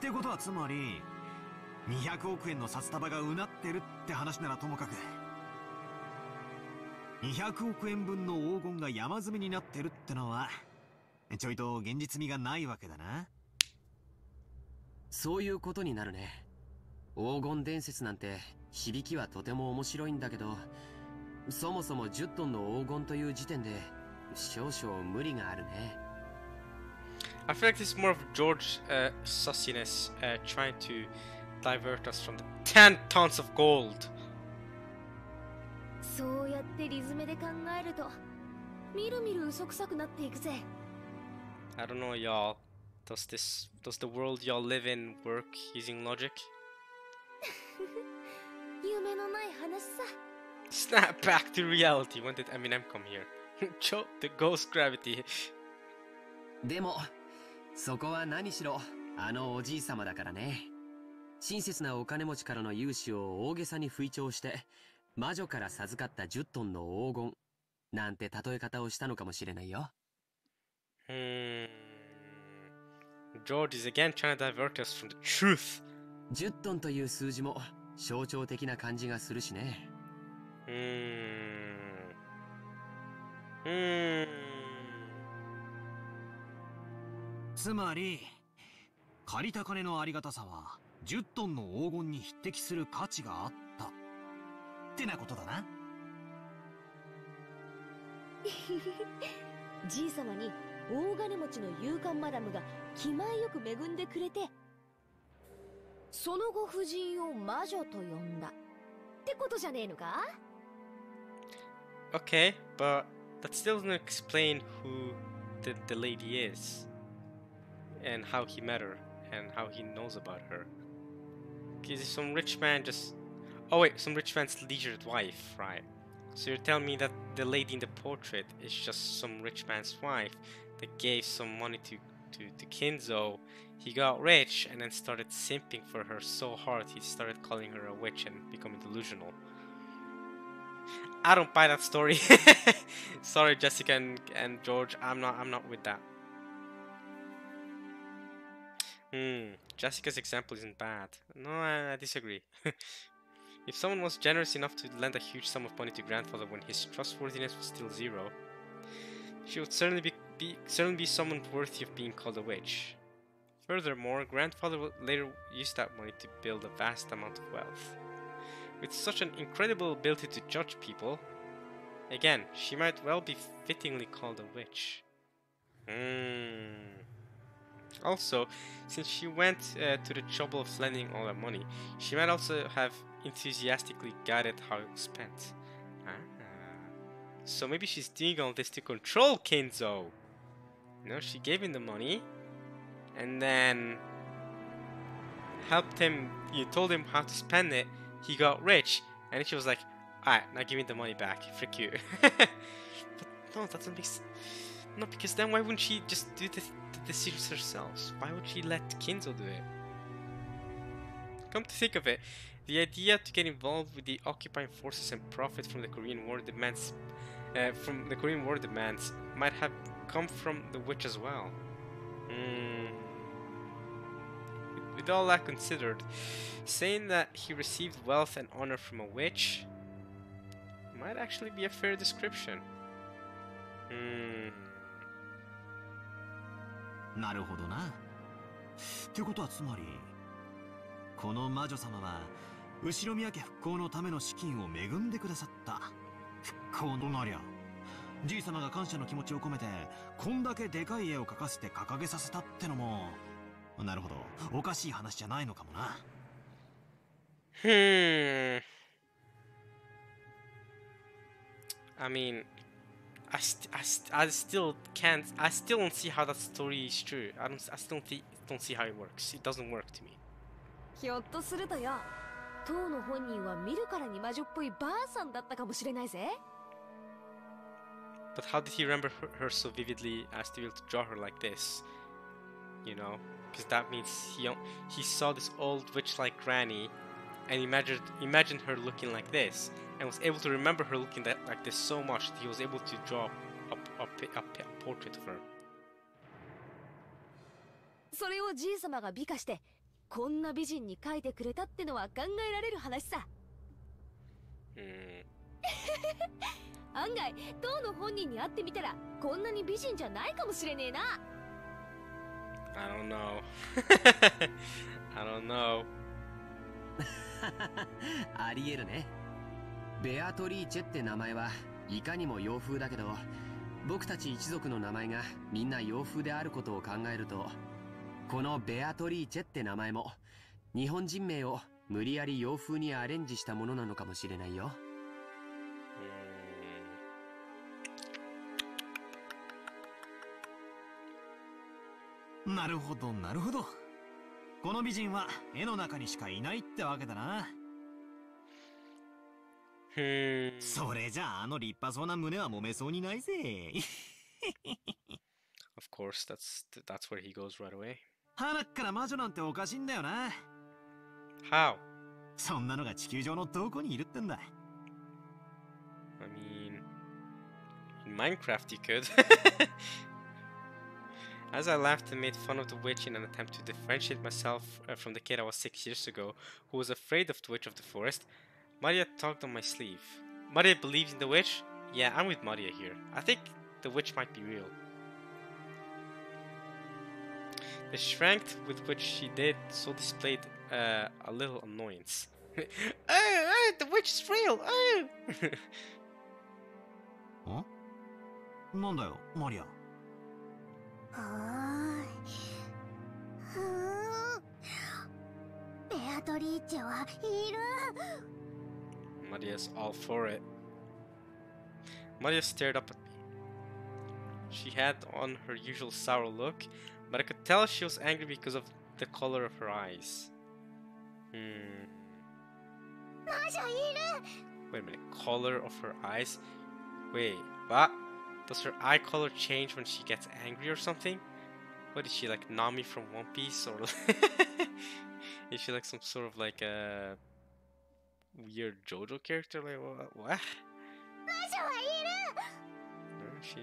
てことはつまり200億円の札束がうなってるって話ならともかく、200億円分の黄金が山積みになってるってのはちょいと現実味がないわけだな。そういうことになるね。黄金伝説なんて響きはとても面白いんだけど、そもそも10トンの黄金という時点で少々無理があるね。I feel like this is more of George sussiness trying to divert us from the 10 tons of gold. そうやってリズムで考えるとみるみる嘘くさくなっていくぜ。 I don't know, y'all. Does the world y'all live in work using logic? 夢のない話さ。 Snap back to reality. When did Eminem come here? Choke the ghost gravity. でもそこは何しろあのおじいさまだからね。親切なお金持ちからの融資を大げさに吹聴して魔女から授かった10トンの黄金なんて例え方をしたのかもしれないよ。George is again trying to divert us from the truth. 10トンという数字も象徴的な感じがするしね。つまり借りた金のありがたさは10トンの黄金に匹敵する価値があったってなことだな。じいさまに大金持ちの勇敢マダムが気前よく恵んでくれて、そのご婦人を魔女と呼んだってことじゃねえのか？ Okay, but that still doesn't explain who the lady is and how he met her and how he knows about her. Because some rich man just... Oh wait, some rich man's leisured wife, right? So you're telling me that the lady in the portrait is just some rich man's wife that gave some money to Kinzo. He got rich and then started simping for her so hard he started calling her a witch and becoming delusional. I don't buy that story. Sorry, Jessica and George, I'm not with that. Jessica's example isn't bad. No, I disagree. If someone was generous enough to lend a huge sum of money to grandfather when his trustworthiness was still zero, she would certainly be someone worthy of being called a witch. Furthermore, grandfather would later use that money to build a vast amount of wealth. With such an incredible ability to judge people, again, she might well be fittingly called a witch. Also, since she went to the trouble of lending all that money, she might also have enthusiastically guided how it was spent. So maybe she's doing all this to control Kinzo. You know, she gave him the money, and then helped him, you told him how to spend it, he got rich, and she was like, alright, now give me the money back, frick you. But no, that doesn't make sense. No, because then why wouldn't she just do the decisions herself? Why would she let Kinzo do it? Come to think of it, the idea to get involved with the occupying forces and profit from the Korean War demands might have come from the witch as well. With all that considered, saying that he received wealth and honor from a witch might actually be a fair description. なるほどな。ってことはつまり、この魔女様は後宮家復興のための資金を恵んでくださった。復興となりゃ、じい様が感謝の気持ちを込めてこんだけでかい絵を描かせて掲げさせたってのも、なるほど、おかしい話じゃないのかもな。I mean, I still don't see how that story is true. I still don't see how it works. It doesn't work to me. ひょっとするとよ、当の本人は見るからに魔女っぽいばあさんだったかもしれないぜ。But how did he remember her so vividly as to be able to draw her like this? You know, because that means he saw this old witch-like granny and imagined her looking like this, and was able to remember her looking like this so much that he was able to draw a portrait of her. それをじい様が美化してこんな美人に描いてくれたってのは考えられる話さ。案外当の本人に会ってみたらこんなに美人じゃないかもしれねえな。I don't know. I don't know. ありえるね。ベアトリーチェって名前はいかにも洋風だけど、僕たち一族の名前がみんな洋風であることを考えると、このベアトリーチェって名前も日本人名を無理やり洋風にアレンジしたものなのかもしれないよ。なるほどなるほど。この美人は絵の中にしかいないってわけだな。それじゃあの立派そうな胸は揉めそうにないぜ。Of course, that's where he goes right away. 鼻っから魔女なんておかしいんだよな。How? そんなのが地球上のどこにいるってんだ。I mean, in Minecraft you could. As I laughed and made fun of the witch in an attempt to differentiate myself from the kid I was 6 years ago, who was afraid of the witch of the forest, Maria tugged on my sleeve. Maria believes in the witch? Yeah, I'm with Maria here. I think the witch might be real. The strength with which she did so displayed a little annoyance. Oh, the witch is real! Oh! なんだよ、マリア。ベアトリーチェはいる。Maria's all for it. Maria stared up at me. She had on her usual sour look, but I could tell she was angry because of the color of her eyes. Wait a minute, color of her eyes? Wait, what? Does her eye color change when she gets angry or something? What is she, like Nami from One Piece, or is she like some sort of like a weird JoJo character? Like what? No, she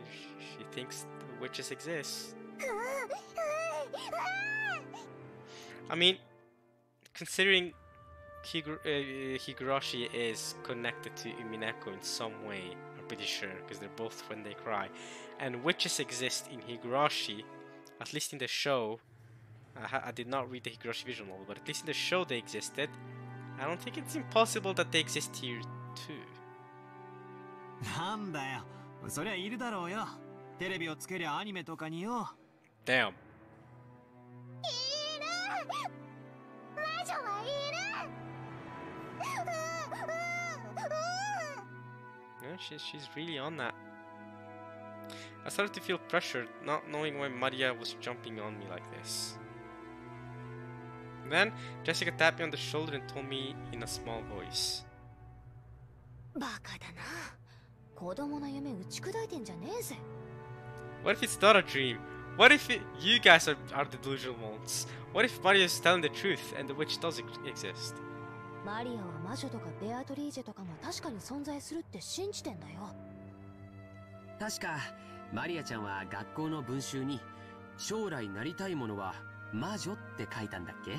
thinks the witches exist. I mean, considering Higurashi is connected to Umineko in some way, I'm pretty sure, because they're both when they cry, and witches exist in Higurashi, at least in the show. I did not read the Higurashi visual novel, but at least in the show they existed. I don't think it's impossible that they exist here too. なんだよ、そりゃいるだろうよ。テレビをつけりゃアニメとかによ。Damn. 魔女はいる。Yeah, she's really on that. I started to feel pressured, not knowing why Maria was jumping on me like this. Then Jessica tapped me on the shoulder and told me in a small voice. バカだな。子供の夢打ち砕いてんじゃねえぜ。What if it's not a dream? What if you guys are the delusional ones? What if Mario is telling the truth and the witch does exist? マリアは魔女とかベアトリーチェとかが確かに存在するって信じてんだよ。確かマリアちゃんは学校の文集に将来なりたいものは魔女って書いたんだっけ？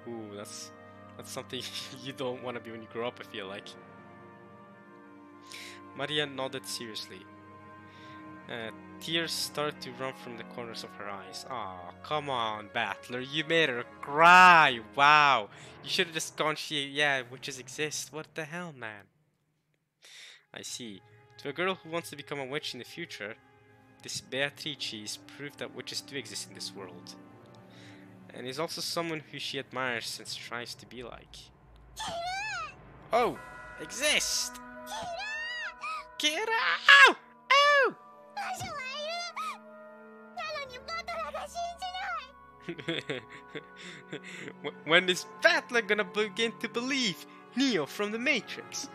Ooh, that's something you don't want to be when you grow up, I feel like. Maria nodded seriously. Tears started to run from the corners of her eyes. Aw, come on, Battler, you made her cry! Wow! You should have just gone, yeah, witches exist. What the hell, man? I see. To a girl who wants to become a witch in the future, this Beatrice is proof that witches do exist in this world. And is also someone who she admires and strives to be like. Oh! Exist! Kira! Ow! Ow! 魔女はいる。なのにバトラーが信じない。When is Battler gonna begin to believe? Neo from the Matrix.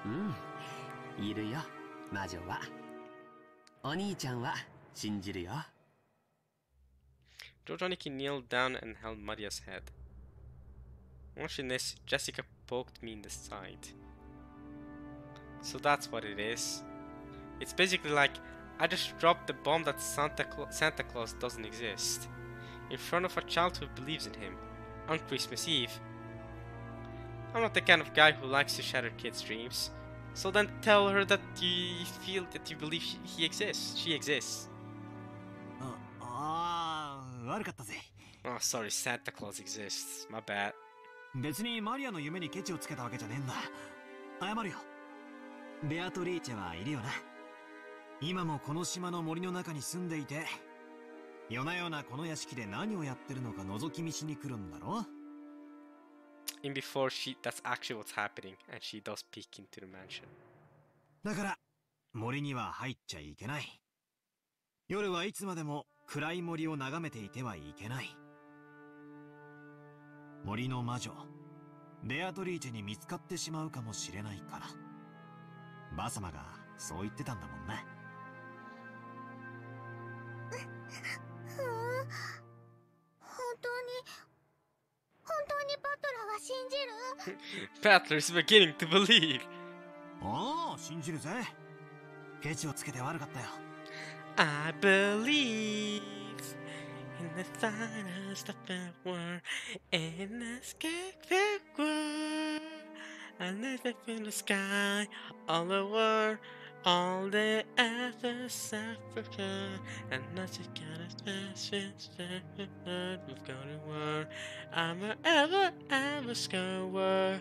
うん、いるよ、魔女は。お兄ちゃんは信じるよ。Jojoniki kneeled down and held Maria's head. Watching this, Jessica poked me in the side. So that's what it is. It's basically like, I just dropped the bomb that Santa Claus doesn't exist. In front of a child who believes in him. On Christmas Eve. I'm not the kind of guy who likes to shatter kids' dreams. So then tell her that you feel that you believe he exists. She exists. 悪かったぜ。Oh, sorry, Santa Claus exists. My bad. 別にマリアの夢にケチをつけたわけじゃねえんだ。謝るよ。ベアトリーチェはいるよな。今もこの島の森の中に住んでいて、夜な夜なこの屋敷で何をやってるのか覗き見しに来るんだろ。In before that's actually what's happening, and she does peek into the mansion. だから森には入っちゃいけない。夜はいつまでも暗い森を眺めていてはいけない。森の魔女ベアトリーチェに見つかってしまうかもしれないから。バサマがそう言ってたんだもんな。本当にバトラーは信じる？ Battler's beginning to believe. ああ、信じるぜ。ケチをつけて悪かったよ。I believe in the finest of the world, in the sky world. I live up in the sky, all the world, all the others Africa, and nothing kind of special. We've got a world, I'm ever score,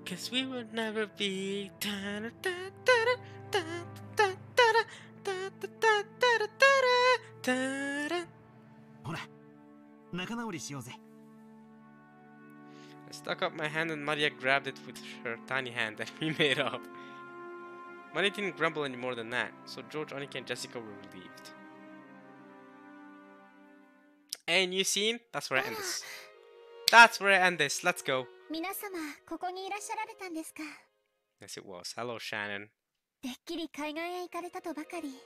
'cause we will never be.ほら、仲直りしようぜ。I stuck up my hand and Maria grabbed it with her tiny hand that we made up. Maria didn't grumble any more than that, so George, Annika, and Jessica were relieved. And you seen? That's where I end this. That's where I end this. Let's go. 皆様、ここにいらっしゃられたんですか。 Yes, it was. Hello, Shannon. てっきり海岸へ行かれたとばかり。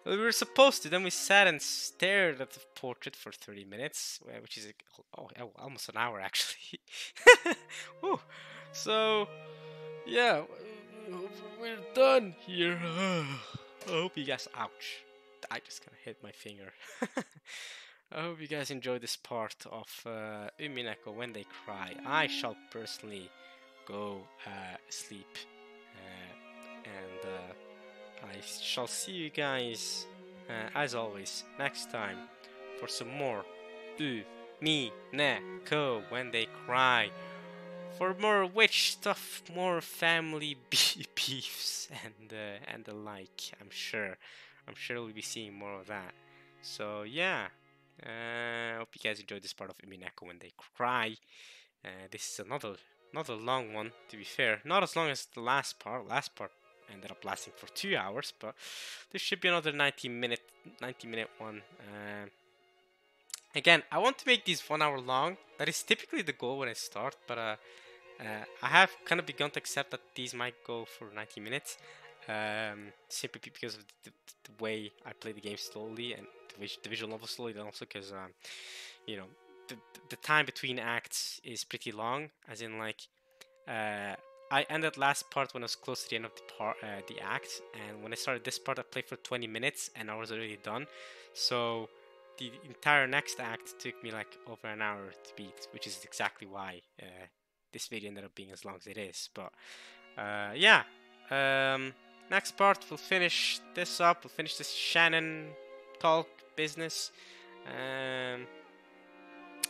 Well, we were supposed to. Then we sat and stared at the portrait for 30 minutes, which is almost an hour actually. Ooh. So, yeah, we're done here. I hope you guys. Ouch! I just kind of hit my finger. I hope you guys enjoyed this part of Umineko when they cry. I shall personally go sleep, and I shall see you guys, as always, next time for some more Umineko when they cry. For more witch stuff, more family beefs, and the like. I'm sure we'll be seeing more of that. So yeah, hope you guys enjoyed this part of Umineko when they cry. This is another long one, to be fair. Not as long as the last part. Last part ended up lasting for 2 hours, but there should be another 90-minute one. Again, I want to make these 1 hour long. That is typically the goal when I start, but I have kind of begun to accept that these might go for 90 minutes, simply because of the way I play the game slowly and the visual novel slowly, and also because you know, the time between acts is pretty long, as in like I ended last part when I was close to the end of the act, and when I started this part I played for 20 minutes and I was already done, so the entire next act took me like over an hour to beat, which is exactly why this video ended up being as long as it is. But yeah, next part we'll finish this up, we'll finish this Shannon talk business. I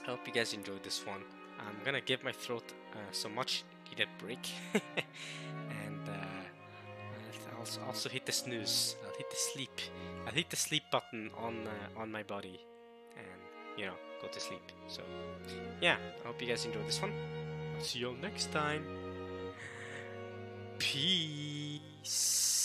hope you guys enjoyed this one. I'm gonna give my throat so much needed break, and I'll also hit the snooze. I'll hit the sleep button on my body, and you know, go to sleep. So yeah, I hope you guys enjoyed this one. I'll see you all next time. Peace.